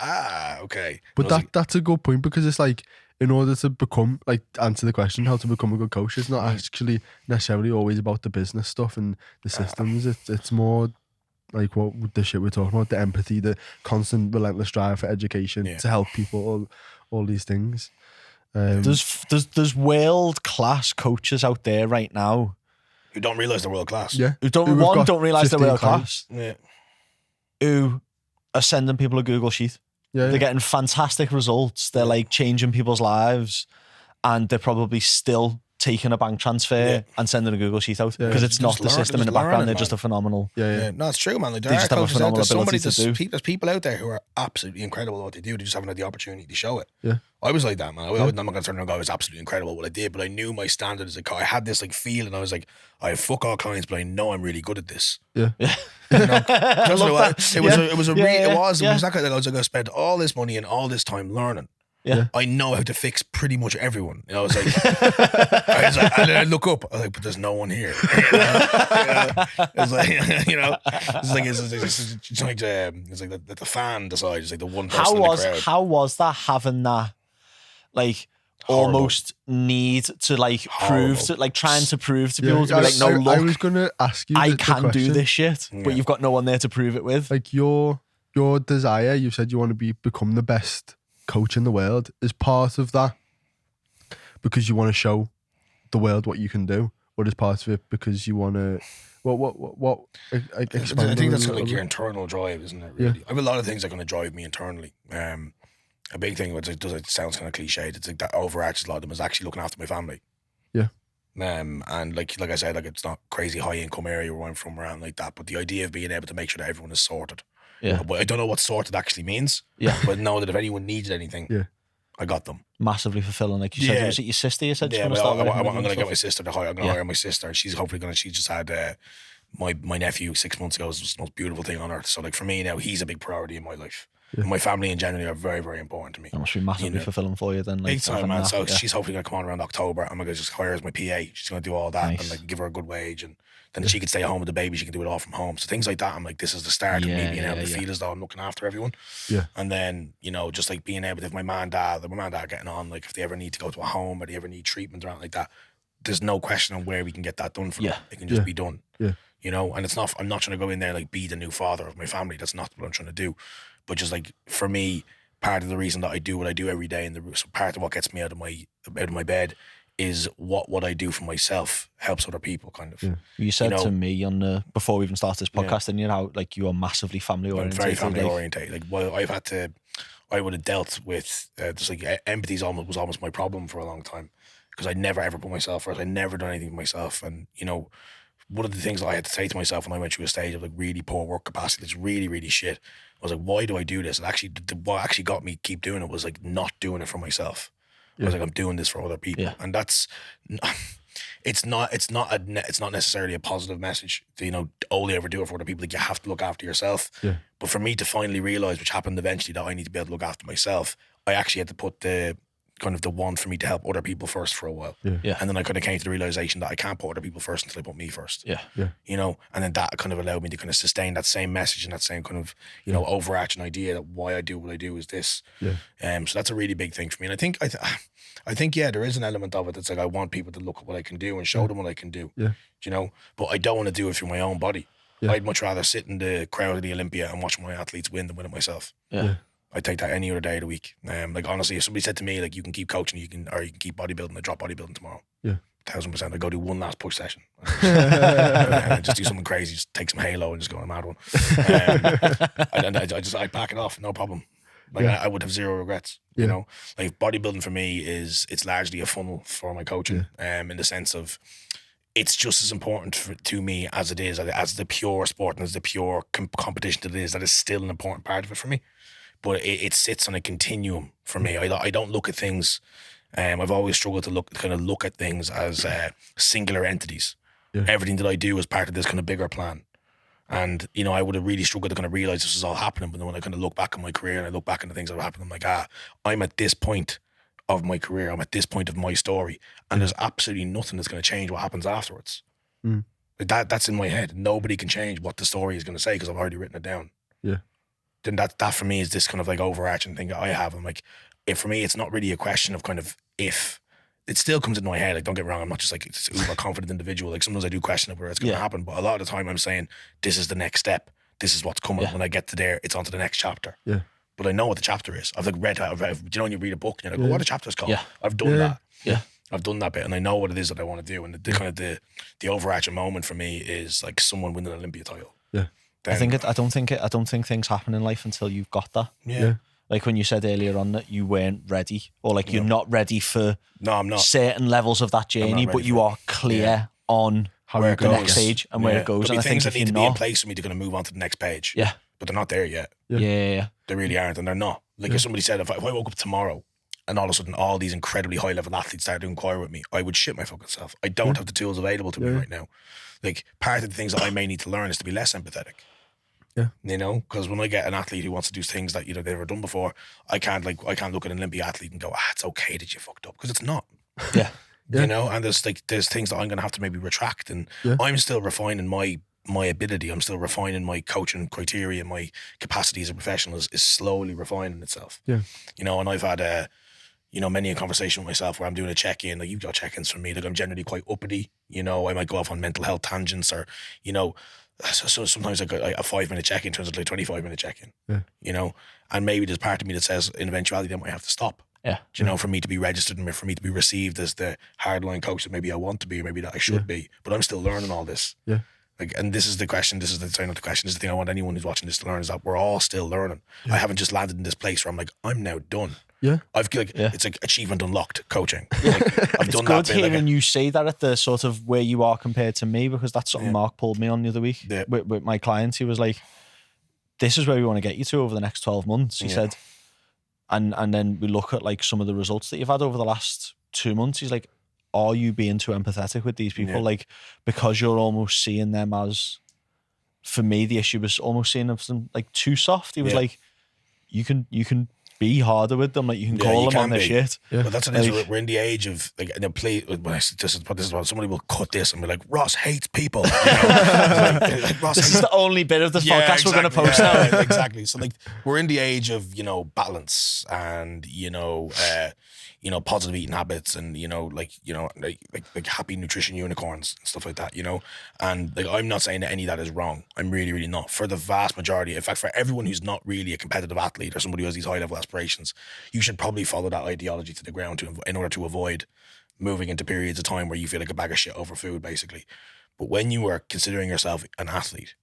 okay. But that's a good point, because it's like, in order to become, like, answer the question, how to become a good coach, it's not actually necessarily always about the business stuff and the systems. It's more like what the shit we're talking about, the empathy, the constant relentless drive for education to help people, all these things. There's world class coaches out there right now who don't realize they're world class. Who don't realize they're world class. Who are sending people a Google sheet. They're getting fantastic results. They're like changing people's lives, and they're probably still taking a bank transfer and sending a Google sheet out because it's not the system in the background. They're just a phenomenal. No, it's true, man. Like, there just have a phenomenal ability to do. There's people out there who are absolutely incredible at what they do. They just haven't had the opportunity to show it. Yeah, I was like that, man. I'm not going to turn around and go, I was absolutely incredible at what I did, but I knew my standard as a coach. I had this like feeling. I was like, I have fuck all clients, but I know I'm really good at this. Yeah. You know, that's what it was. It was exactly like I was like, I spent all this money and all this time learning. Yeah, I know how to fix pretty much everyone. You know, I was like, and then I look up, I was like, but there's no one here. It's like, it's like the fan decides. It's like the one person in the crowd. How was that, having that, like, horrible, almost need to like prove to, like, trying to prove to people to be like, no, look, I was gonna ask you, I can do this shit, but you've got no one there to prove it with. Like your desire, you said you want to become the best coach in the world, is part of that because you want to show the world what you can do, or is part of it because you want to what I think that's like your internal drive, isn't it, really? I have a lot of things that are going to drive me internally. A big thing, which it sounds kind of cliched, it's like that overarches a lot of them, is actually looking after my family. And like I said, like, it's not crazy high income area where I'm from, around like that, but the idea of being able to make sure that everyone is sorted. But I don't know what sorted actually means. But know that if anyone needs anything, I got them. Massively fulfilling. Like you said, was it your sister? You said I'm going to get my sister to hire. I'm going to hire my sister. She's hopefully going to. She just had my nephew 6 months ago. It was the most beautiful thing on earth. So like for me now, he's a big priority in my life. And my family in general are very, very important to me. That must be massively fulfilling for you then. Like, big time, man. So she's hopefully going to come on around October. I'm going to just hire her as my PA. She's going to do all that and like give her a good wage, and then she could stay at home with the baby. She can do it all from home. So things like that, I'm like, this is the start of me being able to feel as though I'm looking after everyone. And then, you know, just like being able to, if my mom and dad getting on, like if they ever need to go to a home or they ever need treatment or anything like that, there's no question on where we can get that done for them. It can just be done. You know, and it's not, I'm not trying to go in there like be the new father of my family. That's not what I'm trying to do. But just like, for me, part of the reason that I do what I do every day, and part of what gets me out of my bed, is what I do for myself helps other people, kind of. You said to me on before we even started this podcast, and you know, like, you are massively family oriented. Very family oriented. Like, well, I would have dealt with just like empathy was almost my problem for a long time, because I never ever put myself first. I never done anything for myself, and you know, one of the things that I had to say to myself when I went through a stage of like really poor work capacity, that's really, really shit, I was like, why do I do this? And actually, what actually got me keep doing it was like not doing it for myself. I was like, I'm doing this for other people, and that's it's not necessarily a positive message to, you know, only ever do it for other people. Like, you have to look after yourself. But for me to finally realize, which happened eventually, that I need to be able to look after myself, I actually had to put the kind of the want for me to help other people first for a while. And then I kind of came to the realization that I can't put other people first until I put me first. You know, and then that kind of allowed me to kind of sustain that same message and that same kind of, you know, overarching idea that why I do what I do is this. So that's a really big thing for me. And I think there is an element of it that's like, I want people to look at what I can do and show them what I can do. You know, but I don't want to do it through my own body. I'd much rather sit in the crowd of the Olympia and watch my athletes win than win it myself. I take that any other day of the week. Like, honestly, if somebody said to me, like, you can keep coaching, you can keep bodybuilding, I drop bodybuilding tomorrow. 1000%. I go do one last push session. Just do something crazy, just take some halo and just go on a mad one. I pack it off, no problem. Like Yeah. I would have zero regrets. Yeah. You know, like bodybuilding for me it's largely a funnel for my coaching. In the sense of it's just as important to me as it is as the pure sport and as the pure competition that it is. That is still an important part of it for me. But it sits on a continuum for me. I don't look at things. I've always struggled to look at things as singular entities. Yeah. Everything that I do is part of this kind of bigger plan. And, you know, I would have really struggled to kind of realize this was all happening. But then when I kind of look back on my career and I look back on the things that have happened, I'm like, I'm at this point of my career. I'm at this point of my story. And there's absolutely nothing that's going to change what happens afterwards. Mm. Like that's in my head. Nobody can change what the story is going to say because I've already written it down. Yeah. Then that for me is this kind of like overarching thing that I have. I'm like, for me, it's not really a question of kind of if. It still comes into my head. Like, don't get me wrong, I'm not just like this uber confident individual. Like sometimes I do question where it's going to happen, but a lot of the time I'm saying this is the next step. This is what's coming. When I get to there, it's on to the next chapter. Yeah. But I know what the chapter is. I've like read. You know, when you read a book, and you're like, what the chapter's called? Yeah. I've done that. Yeah. I've done that bit, and I know what it is that I want to do. And the kind of the overarching moment for me is like someone winning an Olympia title. Yeah. I don't think things happen in life until you've got that. Yeah. Like when you said earlier on that you weren't ready, or like you're not ready for I'm not. certain levels of that journey, but you are clear on how the next stage and where it goes. There'll And be I think things that need to be in place for me to kind of move on to the next page. Yeah. But they're not there yet. Yeah. They really aren't, and they're not. Like if somebody said, if I woke up tomorrow and all of a sudden all these incredibly high level athletes started to inquire with me, I would shit my fucking self. I don't have the tools available to me right now. Like part of the things that I may need to learn is to be less empathetic. Yeah. You know, because when I get an athlete who wants to do things that, you know, they've never done before, I can't look at an Olympia athlete and go, it's okay that you fucked up, because it's not. Yeah. You know, and there's things that I'm going to have to maybe retract, and I'm still refining my ability. I'm still refining my coaching criteria. My capacity as a professional is slowly refining itself. Yeah. You know, and I've had many a conversation with myself where I'm doing a check-in. Like, you've got check-ins from me. Like, I'm generally quite uppity. You know, I might go off on mental health tangents, or, you know, so sometimes like a 5-minute check-in turns into like a 25-minute check-in. Yeah. You know, and maybe there's part of me that says in eventuality that might have to stop. Yeah. You know, for me to be registered and for me to be received as the hardline coach that maybe I want to be, or maybe that I should be. But I'm still learning all this. Yeah. Like, and this is the question. This is the thing. Not the question. This is the thing I want anyone who's watching this to learn, is that we're all still learning. Yeah. I haven't just landed in this place where I'm like, I'm now done. Yeah. It's like achievement unlocked coaching. Like, I've done that. It's good hearing you say that at the sort of where you are compared to me, because that's something Mark pulled me on the other week with my clients. He was like, this is where we want to get you to over the next 12 months. He said, and then we look at like some of the results that you've had over the last 2 months. He's like, are you being too empathetic with these people? Like, because you're almost seeing them as, for me, the issue was almost seeing them like too soft. He was like, you can be harder with them. Like, you can call them on their shit. Yeah. But that's what it is. We're in the age of like, this is what somebody will cut this and be like, Ross hates people. You know? This is the only bit of this podcast we're going to post now. Exactly. So like, we're in the age of, you know, balance and, positive eating habits, and, like happy nutrition unicorns and stuff like that, you know? And like, I'm not saying that any of that is wrong. I'm really, really not. For the vast majority, in fact, for everyone who's not really a competitive athlete or somebody who has these high level aspirations, you should probably follow that ideology to the ground in order to avoid moving into periods of time where you feel like a bag of shit over food, basically. But when you are considering yourself an athlete,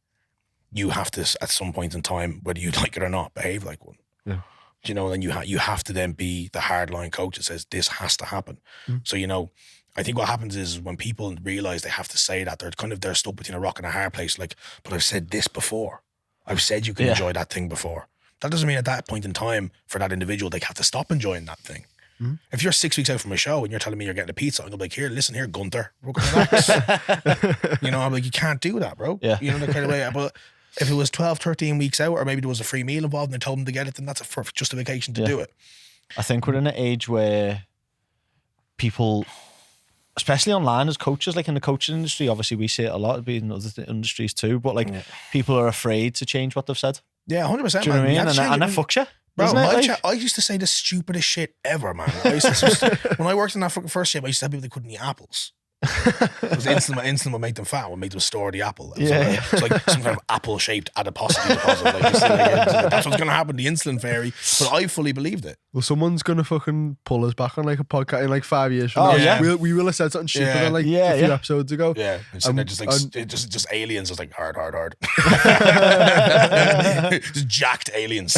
you have to, at some point in time, whether you like it or not, behave like one. Yeah. You know, and you have to then be the hardline coach that says this has to happen. So, you know, I think what happens is when people realize they have to say that, they're stuck between a rock and a hard place. Like, but I've said this before. I've said you can enjoy that thing before. That doesn't mean at that point in time for that individual they have to stop enjoying that thing. If you're 6 weeks out from a show and you're telling me you're getting a pizza, I'm gonna be like, here, Gunther, relax. You know, I'm like, you can't do that, bro. Yeah. You know, that kind of way. But if it was 12, 13 weeks out, or maybe there was a free meal involved and they told them to get it, then that's a perfect justification to do it. I think we're in an age where people, especially online as coaches, like in the coaching industry, obviously we see it a lot, it'd be in other industries too, but like people are afid to change what they've said. Yeah, 100%. Do you know what I mean? And that fucks you. Bro, I used to say the stupidest shit ever, man. When I worked in that fucking first gym, I used to tell people they couldn't eat apples. Because insulin would make them fat, would make them store the apple. Yeah. It's like some kind of apple-shaped adiposity deposit. That's what's going to happen, the insulin fairy. But I fully believed it. Well, someone's going to fucking pull us back on like a podcast in like 5 years from Oh, now. yeah. We will have said something stupid Yeah. like Yeah, a few yeah. episodes ago. Yeah. And they're just like, just aliens, just like hard. Just jacked aliens.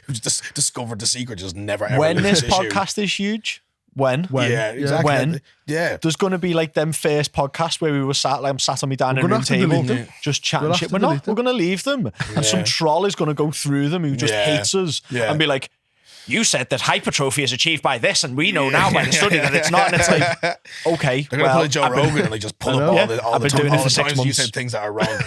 Who's just discovered the secret, just never ever When lose this issue. podcast is huge, when? Yeah, exactly. When? Yeah. There's going to be like them first podcasts where we were I'm sat on my dining We're gonna room have to table delete them. just chatting We'll have shit. to We're not. delete them. We're going to leave them. And some troll is going to go through them who just Yeah. hates us Yeah. and be like, you said that hypertrophy is achieved by this, and we know now by the study that it's not. And it's like, okay, They're gonna well, pull a Joe I've been- Rogan and like just pull I up know. all I've the been doing it for 6 times you months. said things that are wrong.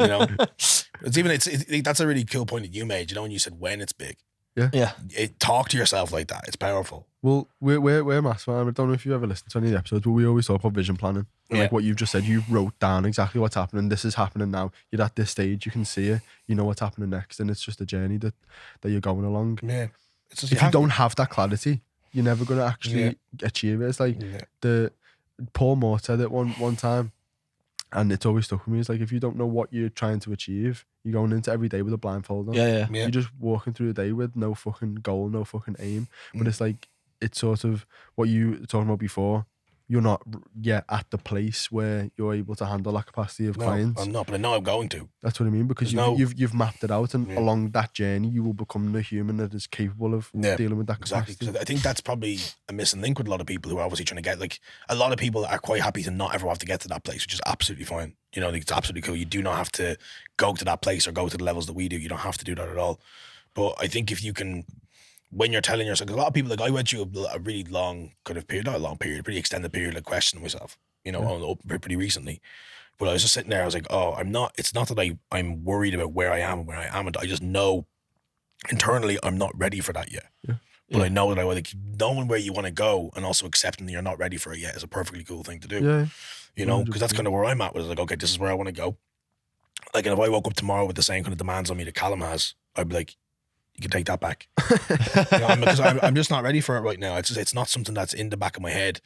You know, that's a really cool point that you made. You know, when you said when it's big, Yeah. talk to yourself like that. It's powerful. Well, we're massive. I don't know if you ever listened to any of the episodes, but we always talk about vision planning. And like Yeah. what you've just said, you wrote down exactly what's happening. This is happening now. You're at this stage. You can see it. You know what's happening next, and it's just a journey that you're going along. Yeah. It's just, If you don't have that clarity, you're never going to actually achieve it. It's like the Paul Moore said it one time, and it's always stuck with me. It's like if you don't know what you're trying to achieve, you're going into every day with a blindfold on. Yeah. You're just walking through the day with no fucking goal, no fucking aim. But it's like, it's sort of what you were talking about before. You're not yet at the place where you're able to handle that capacity of No, clients. I'm not, but I know I'm going to. That's what I mean, because There's you've mapped it out, and along that journey, you will become the human that is capable of dealing with that Exactly. capacity. 'Cause I think that's probably a missing link with a lot of people who are obviously trying to get, like, a lot of people are quite happy to not ever have to get to that place, which is absolutely fine. You know, like, it's absolutely cool. You do not have to go to that place or go to the levels that we do. You don't have to do that at all. But I think if you can, when you're telling yourself, 'cause a lot of people, like, I went through a really long kind of period, not a long period, pretty extended period, like, questioning myself, you know, pretty recently. But I was just sitting there, I was like, oh, it's not that I'm worried about where I am and where I am. And I just know internally I'm not ready for that yet. But I know that like knowing where you want to go and also accepting that you're not ready for it yet is a perfectly cool thing to do. Yeah. You know, because that's kind of where I'm at. Was like, okay, this is where I want to go. Like, and if I woke up tomorrow with the same kind of demands on me that Callum has, I'd be like, you can take that back. You know, because I'm just not ready for it right now. It's not something that's in the back of my head.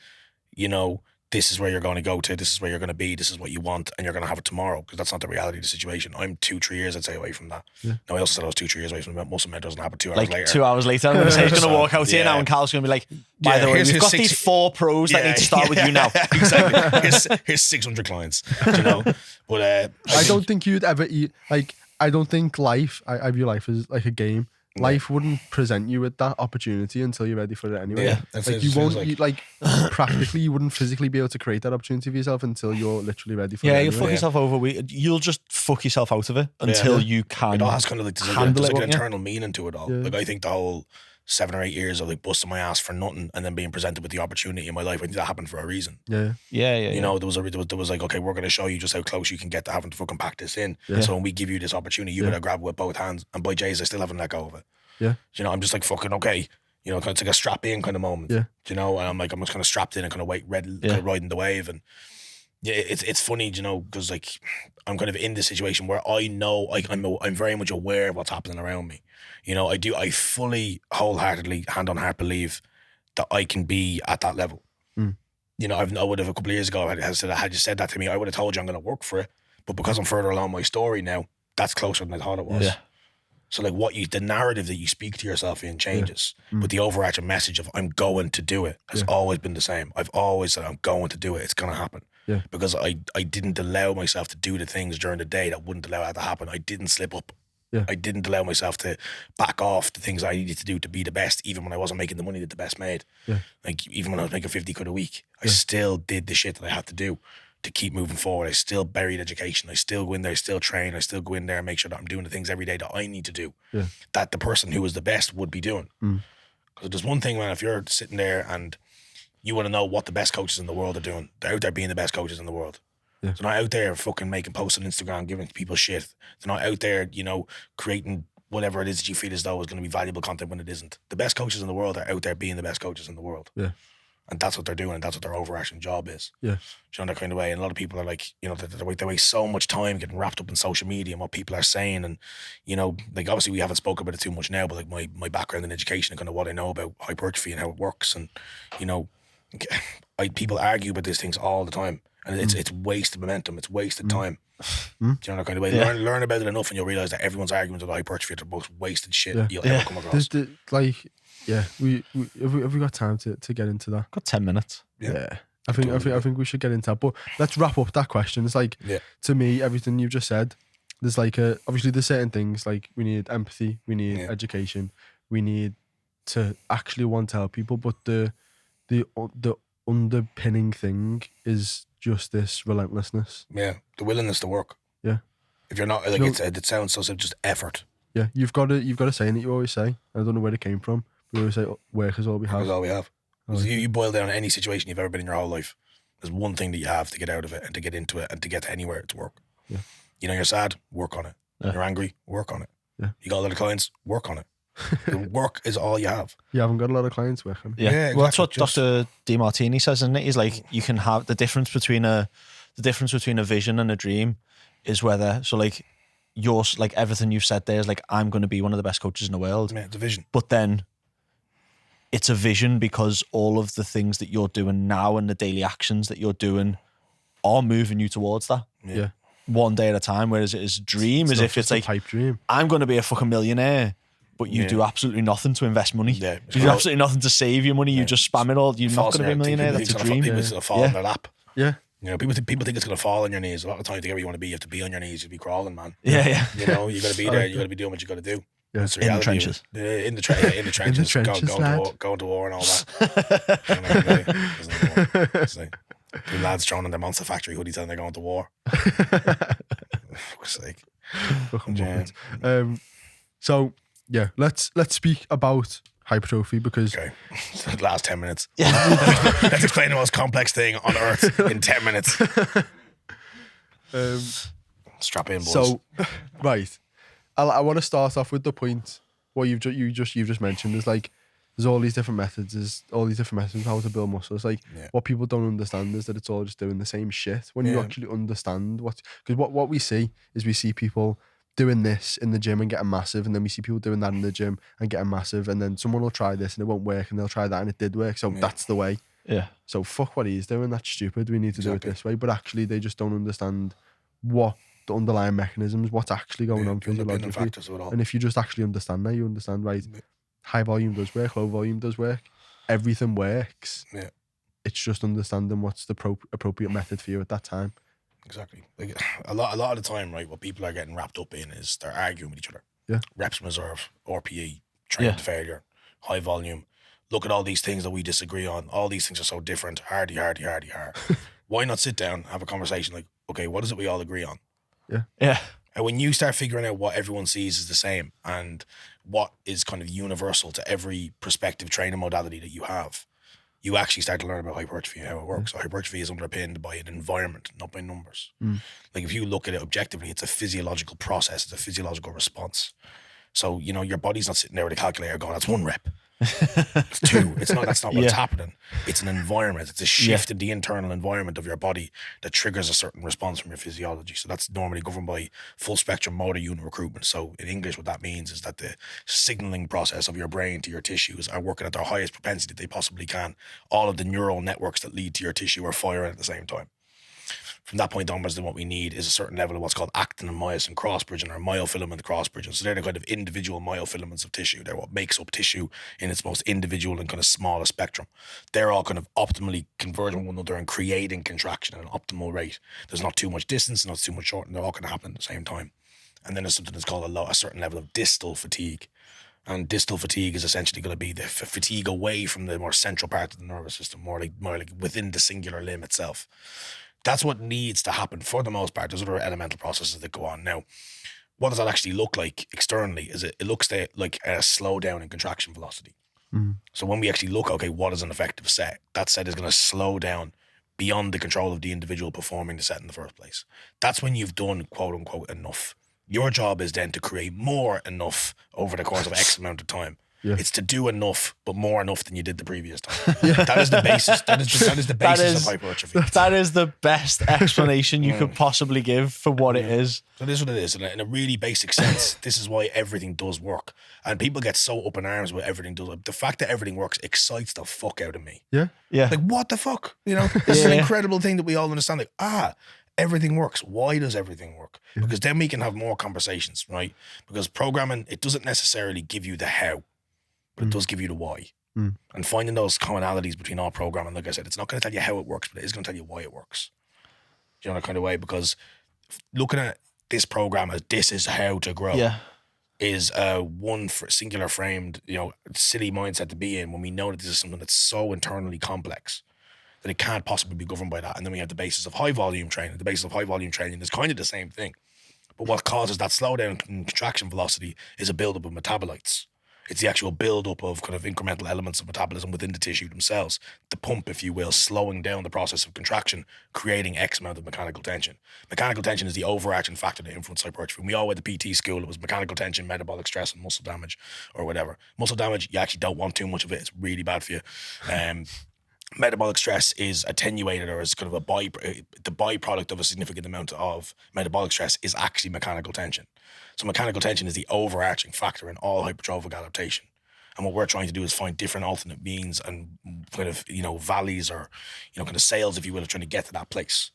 You know, this is where you're going to go to. This is where you're going to be. This is what you want, and you're going to have it tomorrow. Because that's not the reality of the situation. I'm 2-3 years, I'd say, away from that. Yeah. Now, I also said I was 2-3 years away from that. Most of it doesn't happen 2 hours Like later. 2 hours later, I'm going to say he's going to walk out here now, and Carl's going to be like, by the way, here's we've got 6 these 4 pros that need to start with you now. Exactly. Here's 600 clients. You know, but I don't think you'd ever eat, like, I don't think life, I view life as like a game. Life wouldn't present you with that opportunity until you're ready for it anyway. Yeah, that's like it. you It won't, feels you, like practically, you wouldn't physically be able to create that opportunity for yourself until you're literally ready for it. Yeah, anyway. you'll fuck yourself over. You'll just fuck yourself out of it until you can. It all has kind of like handle there's it, like an won't you? internal meaning to it all. Yeah. Like I think the whole 7 or 8 years of like busting my ass for nothing and then being presented with the opportunity in my life, I think that happened for a reason. Yeah. Yeah. You know, there was like, okay, we're going to show you just how close you can get to having to fucking pack this in. Yeah. So when we give you this opportunity, you better grab it with both hands. And by J's, I still haven't let go of it. Yeah. You know, I'm just like fucking okay. You know, kind of like a strap in kind of moment. Yeah. You know, and I'm just kind of strapped in and kind of kind of riding the wave. And yeah, it's funny, you know, because like I'm kind of in this situation where I know, like I'm very much aware of what's happening around me. You know, I fully, wholeheartedly, hand on heart believe that I can be at that level. Mm. You know, I would have a couple of years ago, had you said that to me, I would have told you I'm going to work for it. But because I'm further along my story now, that's closer than I thought it was. Yeah. So like the narrative that you speak to yourself in changes, but the overarching message of I'm going to do it has always been the same. I've always said I'm going to do it. It's going to happen. Yeah. Because I didn't allow myself to do the things during the day that wouldn't allow that to happen. I didn't slip up. Yeah. I didn't allow myself to back off the things I needed to do to be the best, even when I wasn't making the money that the best made. Yeah. Like even when I was making 50 quid a week, I still did the shit that I had to do to keep moving forward. I still buried education. I still go in there, I still train. I still go in there and make sure that I'm doing the things every day that I need to do. Yeah. That the person who is the best would be doing. Because there's one thing, man, if you're sitting there and you want to know what the best coaches in the world are doing, they're out there being the best coaches in the world. Yeah. They're not out there fucking making posts on Instagram, giving people shit. They're not out there, you know, creating whatever it is that you feel as though is going to be valuable content when it isn't. The best coaches in the world are out there being the best coaches in the world. Yeah. And that's what they're doing, and that's what their overarching job is. Yeah. You know, that kind of way. And a lot of people are like, you know, they waste so much time getting wrapped up in social media and what people are saying. And, you know, like obviously we haven't spoken about it too much now, but like my background in education and kind of what I know about hypertrophy and how it works. And, you know, people argue about these things all the time, and it's wasted momentum, it's wasted time. Do you know that kind of way? Yeah. Learn about it enough, and you'll realize that everyone's arguments about hypertrophy are the most wasted shit you'll ever come across. Have we got time to get into that? Got 10 minutes. Yeah. I think we should get into that. But let's wrap up that question. It's like, to me, everything you've just said, there's like obviously there's certain things like we need empathy, we need education, we need to actually want to help people, but the underpinning thing is just this relentlessness. Yeah, the willingness to work. Yeah. If you're not, like, it sounds so simple, just effort. Yeah, you've got a saying that you always say. I don't know where it came from. We always say, work is all we have. Work is all we have. Oh. So you boil down any situation you've ever been in your whole life, there's one thing that you have to get out of it and to get into it and to get to anywhere, it's work. Yeah. You know, you're sad, work on it. Yeah. You're angry, work on it. Yeah. You got a lot of clients, work on it. The work is all you have. You haven't got a lot of clients working. Yeah, exactly. Well, that's what Dr. DeMartini says, isn't it? He's like, you can have the difference between a vision and a dream is whether, so like yours, like everything you've said there is like, I'm going to be one of the best coaches in the world. Yeah, it's a vision. But then it's a vision because all of the things that you're doing now and the daily actions that you're doing are moving you towards that. Yeah. One day at a time. Whereas it's dream It's as not if it's just a like, pipe dream. I'm going to be a fucking millionaire. But you do absolutely nothing to invest money. Yeah. You do absolutely nothing to save your money. You just spam it all. You're not going to be a millionaire. That's a dream. People think it's going to fall in their lap. Yeah. You know, people think it's going to fall on your knees. A lot of times, to get where you want to be, you have to be on your knees. You'll be crawling, man. Yeah. You know, you got to be there. You got to be doing what you got to do. Yeah. That's the In the reality of trenches. it. In the trenches. In the trenches, Going to war and all that. It's like, two lads thrown in their Monster Factory hoodies and they're going to war. Fuck's sake. Fucking Yeah. bucket. So yeah, let's speak about hypertrophy because Okay. The last 10 minutes. Let's explain the most complex thing on earth in 10 minutes. Strap in, boys. So right, I want to start off with the point what you've just mentioned. Is like there's all these different methods. There's all these different methods of how to build muscles. Like what people don't understand is that it's all just doing the same shit. When you actually understand because what we see is we see people doing this in the gym and getting massive, and then we see people doing that in the gym and getting massive, and then someone will try this and it won't work, and they'll try that and it did work. So that's the way. Yeah. So fuck what he's doing. That's stupid. We need to do it this way. But actually, they just don't understand what the underlying mechanisms, what's actually going on physiologically. And if you just actually understand that, you understand, right? High volume does work, low volume does work. Everything works. Yeah. It's just understanding what's the appropriate method for you at that time. Exactly. Like a lot of the time, right, what people are getting wrapped up in is they're arguing with each other. Yeah. Reps in reserve, RPE, training to failure, high volume. Look at all these things that we disagree on. All these things are so different. Hardy. Why not sit down, have a conversation like, okay, what is it we all agree on? Yeah. And when you start figuring out what everyone sees as the same and what is kind of universal to every prospective training modality that you have, you actually start to learn about hypertrophy and how it works. So hypertrophy is underpinned by an environment, not by numbers. Like if you look at it objectively, it's a physiological process. It's a physiological response. So, you know, your body's not sitting there with a calculator going, that's 1 rep. It's 2. That's not what's happening. It's an environment. It's a shift in the internal environment of your body that triggers a certain response from your physiology. So that's normally governed by full spectrum motor unit recruitment. So in English, what that means is that the signaling process of your brain to your tissues are working at their highest propensity that they possibly can. All of the neural networks that lead to your tissue are firing at the same time. From that point onwards, then what we need is a certain level of what's called actin and myosin cross-bridging or myofilament cross-bridging. So they're the kind of individual myofilaments of tissue. They're what makes up tissue in its most individual and kind of smallest spectrum. They're all kind of optimally converging with one another and creating contraction at an optimal rate. There's not too much distance, not too much short, and they're all going to happen at the same time. And then there's something that's called a certain level of distal fatigue. And distal fatigue is essentially going to be the fatigue away from the more central part of the nervous system, more like within the singular limb itself. That's what needs to happen for the most part. There's other elemental processes that go on. Now, what does that actually look like externally? Is it looks like a slowdown in contraction velocity. So when we actually look, okay, what is an effective set? That set is going to slow down beyond the control of the individual performing the set in the first place. That's when you've done, quote unquote, enough. Your job is then to create more enough over the course of X amount of time. Yeah. It's to do enough, but more enough than you did the previous time. That is the basis. That is the basis of hypertrophy. That is the best explanation you could possibly give for what it is. So this is what it is. In a really basic sense, this is why everything does work. And people get so up in arms with everything does. The fact that everything works excites the fuck out of me. Yeah. Yeah. Like, what the fuck? You know, this is an incredible thing that we all understand. Like, everything works. Why does everything work? Because then we can have more conversations, right? Because programming, it doesn't necessarily give you the how, but it does give you the why. And finding those commonalities between all programming, like I said, it's not going to tell you how it works, but it is going to tell you why it works. You know, that kind of way. Because looking at this program as this is how to grow is one singular framed, you know, silly mindset to be in when we know that this is something that's so internally complex that it can't possibly be governed by that. And then we have the basis of high volume training. The basis of high volume training is kind of the same thing. But what causes that slowdown in contraction velocity is a buildup of metabolites. It's the actual buildup of kind of incremental elements of metabolism within the tissue themselves. The pump, if you will, slowing down the process of contraction, creating X amount of mechanical tension. Mechanical tension is the overarching factor that influences hypertrophy. When we all went to PT school, it was mechanical tension, metabolic stress, and muscle damage, or whatever. Muscle damage, you actually don't want too much of it. It's really bad for you. Metabolic stress is attenuated, or is kind of the byproduct of a significant amount of metabolic stress is actually mechanical tension. So mechanical tension is the overarching factor in all hypertrophic adaptation. And what we're trying to do is find different alternate means and kind of, you know, valleys or, you know, kind of sails, if you will, of trying to get to that place.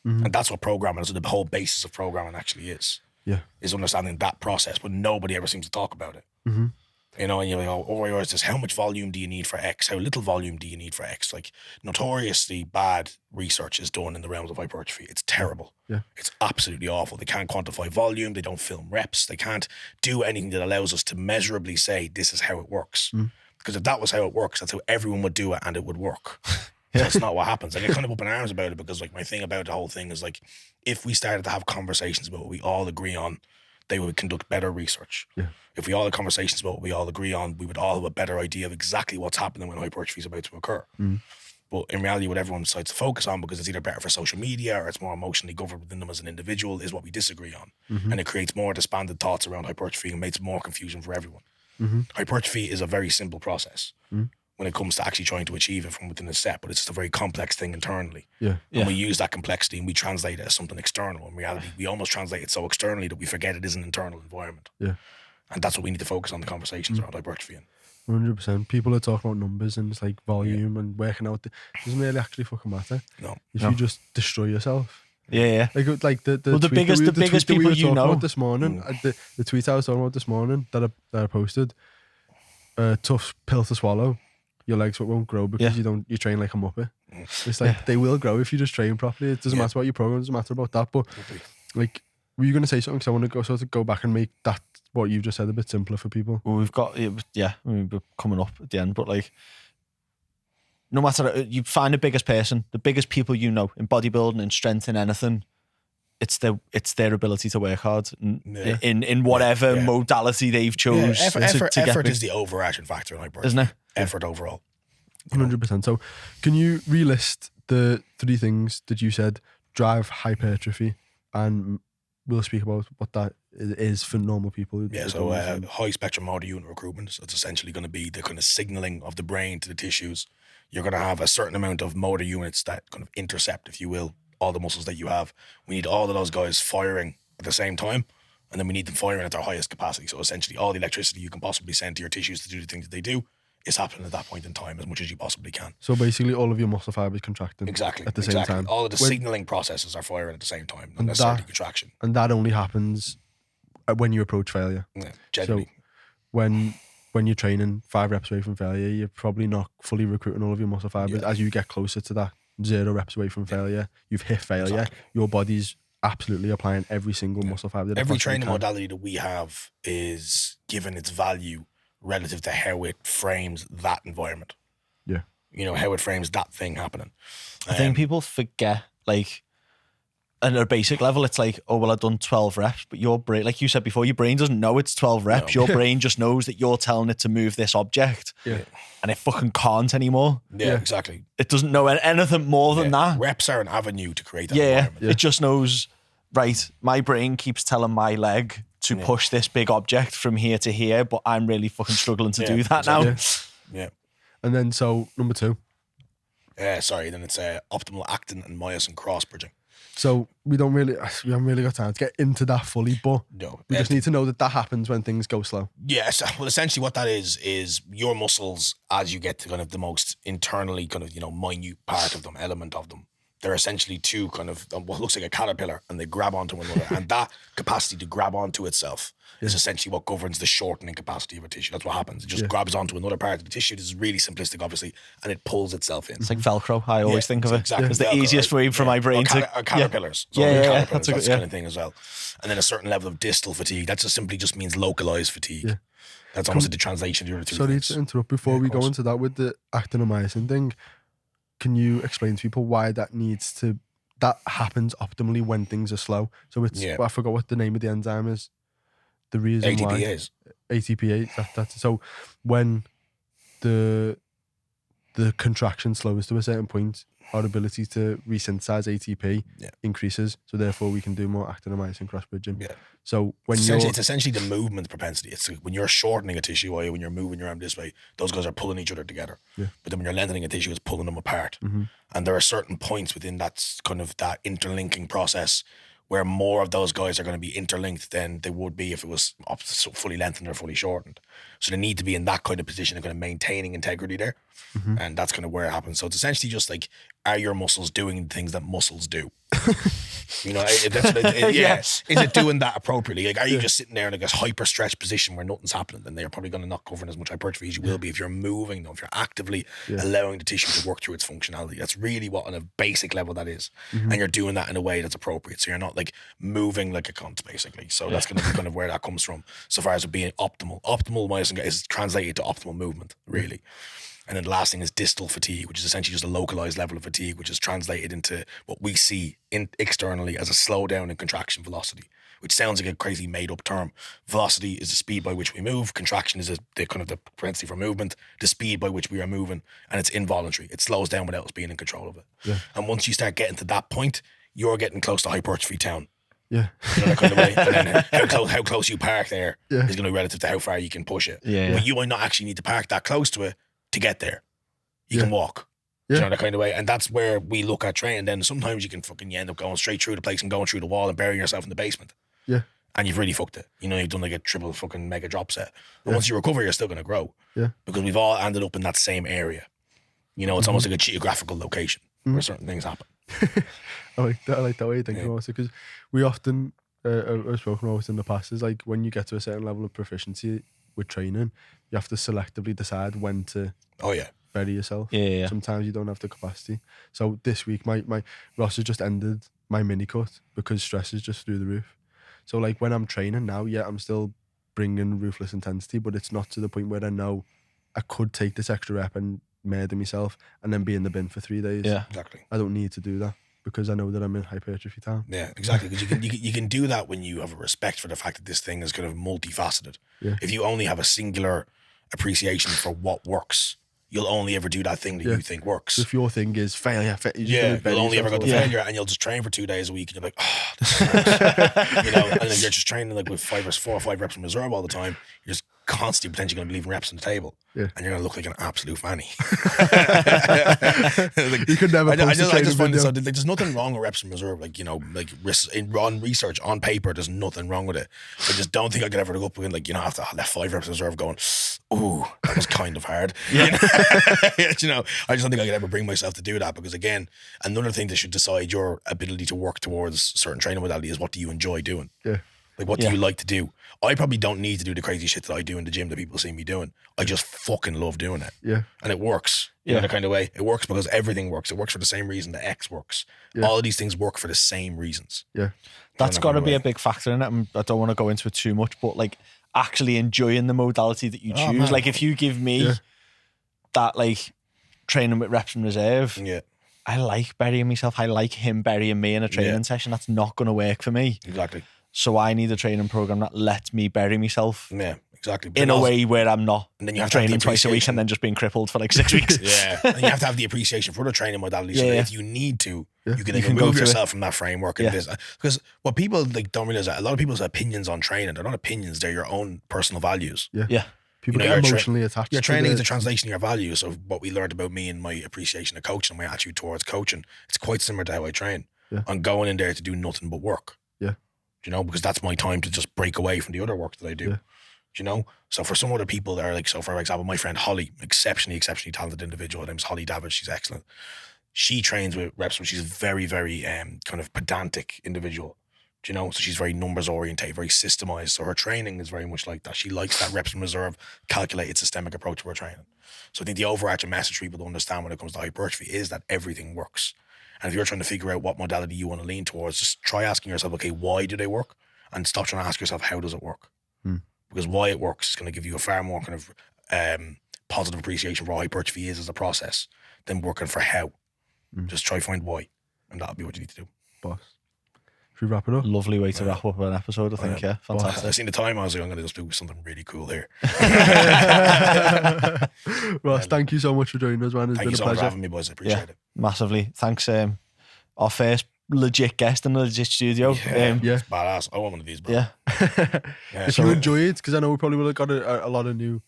And that's what programming is. The whole basis of programming actually is. Yeah. Is understanding that process, but nobody ever seems to talk about it. You know, and you're like, oh, just how much volume do you need for X? How little volume do you need for X? Like, notoriously bad research is done in the realms of hypertrophy. It's terrible. Yeah. It's absolutely awful. They can't quantify volume. They don't film reps. They can't do anything that allows us to measurably say this is how it works. Because if that was how it works, that's how everyone would do it and it would work. That's not what happens. And you're kind of up in arms about it because, like, my thing about the whole thing is, like, if we started to have conversations about what we all agree on, they would conduct better research. Yeah. If we all had conversations about what we all agree on, we would all have a better idea of exactly what's happening when hypertrophy is about to occur. But in reality, what everyone decides to focus on, because it's either better for social media or it's more emotionally governed within them as an individual, is what we disagree on. And it creates more disbanded thoughts around hypertrophy and makes more confusion for everyone. Hypertrophy is a very simple process when it comes to actually trying to achieve it from within a set, but it's just a very complex thing internally. And we use that complexity and we translate it as something external. In reality, we almost translate it so externally that we forget it is an internal environment. And that's what we need to focus on the conversations around hypertrophy in. 100%. People are talking about numbers and it's like volume and working out. It doesn't really actually fucking matter. No. If you just destroy yourself. Like the biggest people you know this morning, the tweet I was talking about this morning that I posted, tough pill to swallow. Your legs won't grow because you train like a muppet. It's like they will grow if you just train properly. It doesn't matter about your program, it doesn't matter about that. But like, were you going to say something? Because I want to go back and make that what you've just said a bit simpler for people. Well, we've got we're coming up at the end, but like, no matter, you find the biggest person, the biggest people you know in bodybuilding and strength and anything, it's their ability to work hard in whatever modality they've chose. Effort is the overarching factor in hypertrophy, isn't it? Effort overall. 100%. So, can you relist the 3 things that you said drive hypertrophy, and we'll speak about what that is for normal people? So high spectrum motor unit recruitment. So it's essentially going to be the kind of signaling of the brain to the tissues. You're going to have a certain amount of motor units that kind of intercept, if you will, all the muscles that you have. We need all of those guys firing at the same time, and then we need them firing at their highest capacity. So essentially all the electricity you can possibly send to your tissues to do the things that they do is happening at that point in time as much as you possibly can. So basically all of your muscle fibers contracting at the same time. All of the signaling processes are firing at the same time, not necessarily contraction. And that only happens when you approach failure. Yeah, generally. So when you're training 5 reps away from failure, you're probably not fully recruiting all of your muscle fibers. As you get closer to that 0 reps away from failure, you've hit failure. Exactly. Your body's absolutely applying every single muscle fiber. Every training modality that we have is given its value relative to how it frames that environment. Yeah. You know, how it frames that thing happening. I think people forget, like, at a basic level, it's like, oh, well, I've done 12 reps, but your brain, like you said before, your brain doesn't know it's 12 reps. No. Your brain just knows that you're telling it to move this object. Yeah. And it fucking can't anymore. Yeah, exactly. It doesn't know anything more than that. Reps are an avenue to create that environment. It just knows, right, my brain keeps telling my leg to push this big object from here to here, but I'm really fucking struggling to do that now. Yeah. And then, so number 2. Then it's optimal acting and myosin cross bridging. So we haven't really got time to get into that fully, but we just need to know that happens when things go slow. Yes. Well, essentially what that is your muscles, as you get to kind of the most internally kind of, minute part of them, element of them, they're essentially two kind of what looks like a caterpillar, and they grab onto one another. And that capacity to grab onto itself is essentially what governs the shortening capacity of a tissue. That's what happens. It just grabs onto another part of the tissue. This is really simplistic, obviously, and it pulls itself in. It's like Velcro. I always think of it. Exactly. It's the easiest way for my brain to... caterpillars. Caterpillars, that's kind of thing as well. And then a certain level of distal fatigue. That just means localized fatigue. Yeah. That's almost the translation of the other two things. Sorry to interrupt. Before we go into that with the actinomycin thing, can you explain to people why that happens optimally when things are slow? So it's, I forgot what the name of the enzyme is. The reason ATPase. ATPase. That's so when the contraction slows to a certain point, our ability to resynthesize ATP increases. So therefore, we can do more actinomycin cross bridging. Yeah. So when it's essentially the movement propensity. It's like when you're shortening a tissue, or when you're moving your arm this way, those guys are pulling each other together. Yeah. But then when you're lengthening a tissue, it's pulling them apart. Mm-hmm. And there are certain points within that kind of that interlinking process where more of those guys are going to be interlinked than they would be if it was fully lengthened or fully shortened. So they need to be in that kind of position of kind of maintaining integrity there. Mm-hmm. And that's kind of where it happens. So it's essentially just like, are your muscles doing things that muscles do? That's what is it doing that appropriately? Like, are you just sitting there in like a hyper stretched position where nothing's happening? Then they're probably going to not cover as much hypertrophy as you will be if you're moving, though, if you're actively allowing the tissue to work through its functionality. That's really what on a basic level that is. Mm-hmm. And you're doing that in a way that's appropriate. So you're not like moving like a cunt, basically. So that's going to be kind of where that comes from. So far as it being optimal myosin is translated to optimal movement, really. And then the last thing is distal fatigue, which is essentially just a localized level of fatigue, which is translated into what we see externally as a slowdown in contraction velocity, which sounds like a crazy made-up term. Velocity is the speed by which we move. Contraction is the kind of the propensity for movement, the speed by which we are moving, and it's involuntary. It slows down without us being in control of it. Yeah. And once you start getting to that point, you're getting close to hypertrophy town. Yeah. That kind of way. And then how close you park there is going to be relative to how far you can push it. Yeah. But you might not actually need to park that close to it to get there. You can walk. That kind of way. And that's where we look at training. Then sometimes you end up going straight through the place and going through the wall and burying yourself in the basement. Yeah. And you've really fucked it. You've done like a triple fucking mega drop set. But once you recover, you're still going to grow. Yeah. Because we've all ended up in that same area. It's almost like a geographical location where certain things happen. I like that way you think about it, because we often, I've spoken about in the past, is like when you get to a certain level of proficiency with training, you have to selectively decide when to bury yourself. Yeah. Sometimes you don't have the capacity. So this week, my Ross has just ended my mini cut because stress is just through the roof. So like when I'm training now, I'm still bringing ruthless intensity, but it's not to the point where I know I could take this extra rep and murder myself and then be in the bin for 3 days. Yeah, exactly. I don't need to do that because I know that I'm in hypertrophy town. Yeah, exactly. Because you can do that when you have a respect for the fact that this thing is kind of multifaceted. Yeah. If you only have a singular appreciation for what works, you'll only ever do that thing that you think works. So if your thing is failure, you'll only ever go to failure, and you'll just train for 2 days a week, and you're like, oh, this works. And if you're just training like with 4 or 5 reps in reserve all the time, you're just constantly potentially going to be leaving reps on the table, and you're going to look like an absolute fanny. You could never. I just find it so there's nothing wrong with reps in reserve. On research on paper, there's nothing wrong with it. I just don't think I could ever look up and after I left 5 reps in reserve going, ooh, that was kind of hard. I just don't think I could ever bring myself to do that, because again, another thing that should decide your ability to work towards certain training modality is what do you enjoy doing? Yeah. Like, what do you like to do? I probably don't need to do the crazy shit that I do in the gym that people see me doing. I just fucking love doing it. Yeah. And it works. In a kind of way. It works because everything works. It works for the same reason that X works. Yeah. All of these things work for the same reasons. Yeah. That's got to be a big factor in it. I don't want to go into it too much, but like actually enjoying the modality that you choose. Man. Like if you give me that like training with reps in reserve, I like burying myself. I like him burying me in a training session. That's not going to work for me. Exactly. So I need a training program that lets me bury myself. Yeah, exactly. But in a way where I'm not and then you have to have the training twice a week appreciation. and then just being crippled for like 6 weeks. Yeah, and you have to have the appreciation for the training modalities. So that if you need to, you can then remove yourself from that framework. And this, because what people like don't realize that a lot of people's opinions on training, they're not opinions; they're your own personal values. Yeah. People get emotionally attached. Your training is a translation of your values. So what we learned about me and my appreciation of coaching and my attitude towards coaching, it's quite similar to how I train. Yeah. I'm going in there to do nothing but work. Yeah. You know, because that's my time to just break away from the other work that I do. Yeah. You know, so for some other people that are like, so for example, my friend Holly, exceptionally talented individual. Her name's Holly David. She's excellent. She trains with reps, but she's a very, very kind of pedantic individual. Do you know? So she's very numbers oriented, very systemized. So her training is very much like that. She likes that reps in reserve, calculated, systemic approach to her training. So I think the overarching message for people to understand when it comes to hypertrophy is that everything works. And if you're trying to figure out what modality you want to lean towards, just try asking yourself, okay, why do they work? And stop trying to ask yourself, how does it work? Because why it works is going to give you a far more kind of positive appreciation for what hypertrophy is as a process than working for how. Just try find why, and that'll be what you need to do. Boss. Should we wrap it up? Lovely way to wrap up an episode, I think. Yeah, fantastic. I seen the time. I was like, I'm going to just do something really cool here. Ross, thank you so much for joining us, man. It's been a pleasure. Thank you so much for having me, boys. I appreciate it. Massively. Thanks. Our first legit guest in the legit studio. It's badass. I want one of these, bro. If you enjoy it, because I know we probably would have got a lot of new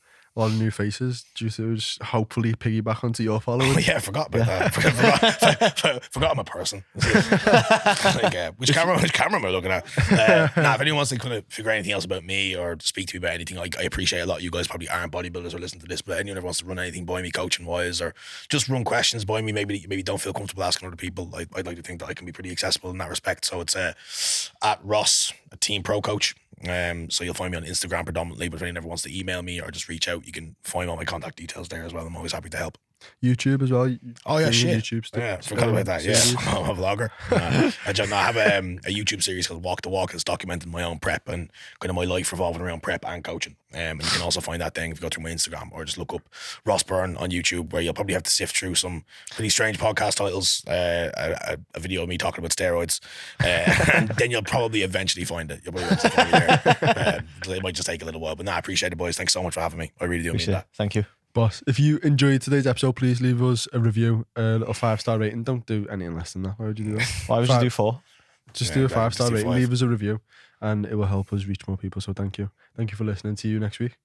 faces due to just hopefully piggyback onto your following. Oh, yeah, I forgot about that. Forgot I'm a person. Like, which camera am I looking at? If anyone wants to kind of figure out anything else about me or speak to me about anything, I appreciate a lot. You guys probably aren't bodybuilders or listen to this, but anyone who wants to run anything by me coaching wise or just run questions by me, maybe don't feel comfortable asking other people, I'd like to think that I can be pretty accessible in that respect. So it's at Ross, a team pro coach. So you'll find me on Instagram predominantly, but if anyone ever wants to email me or just reach out, you can find all my contact details there as well. I'm always happy to help. YouTube as well. Oh yeah, shit. YouTube stuff. Yeah, forgot about that. Yeah, I'm a vlogger. I have a YouTube series called Walk the Walk. It's documenting my own prep and kind of my life revolving around prep and coaching. And you can also find that thing if you go through my Instagram or just look up Ross Byrne on YouTube, where you'll probably have to sift through some pretty strange podcast titles, a video of me talking about steroids, and then you'll probably eventually find it. You'll probably find it there. It might just take a little while, but I appreciate it, boys. Thanks so much for having me. I really do mean that. Thank you. Boss, if you enjoyed today's episode, please leave us a review, a little 5-star rating. Don't do anything less than that. Why would you do that? Why would you do 4? Just do a 5-star rating. Leave us a review and it will help us reach more people. So thank you. Thank you for listening. See you next week.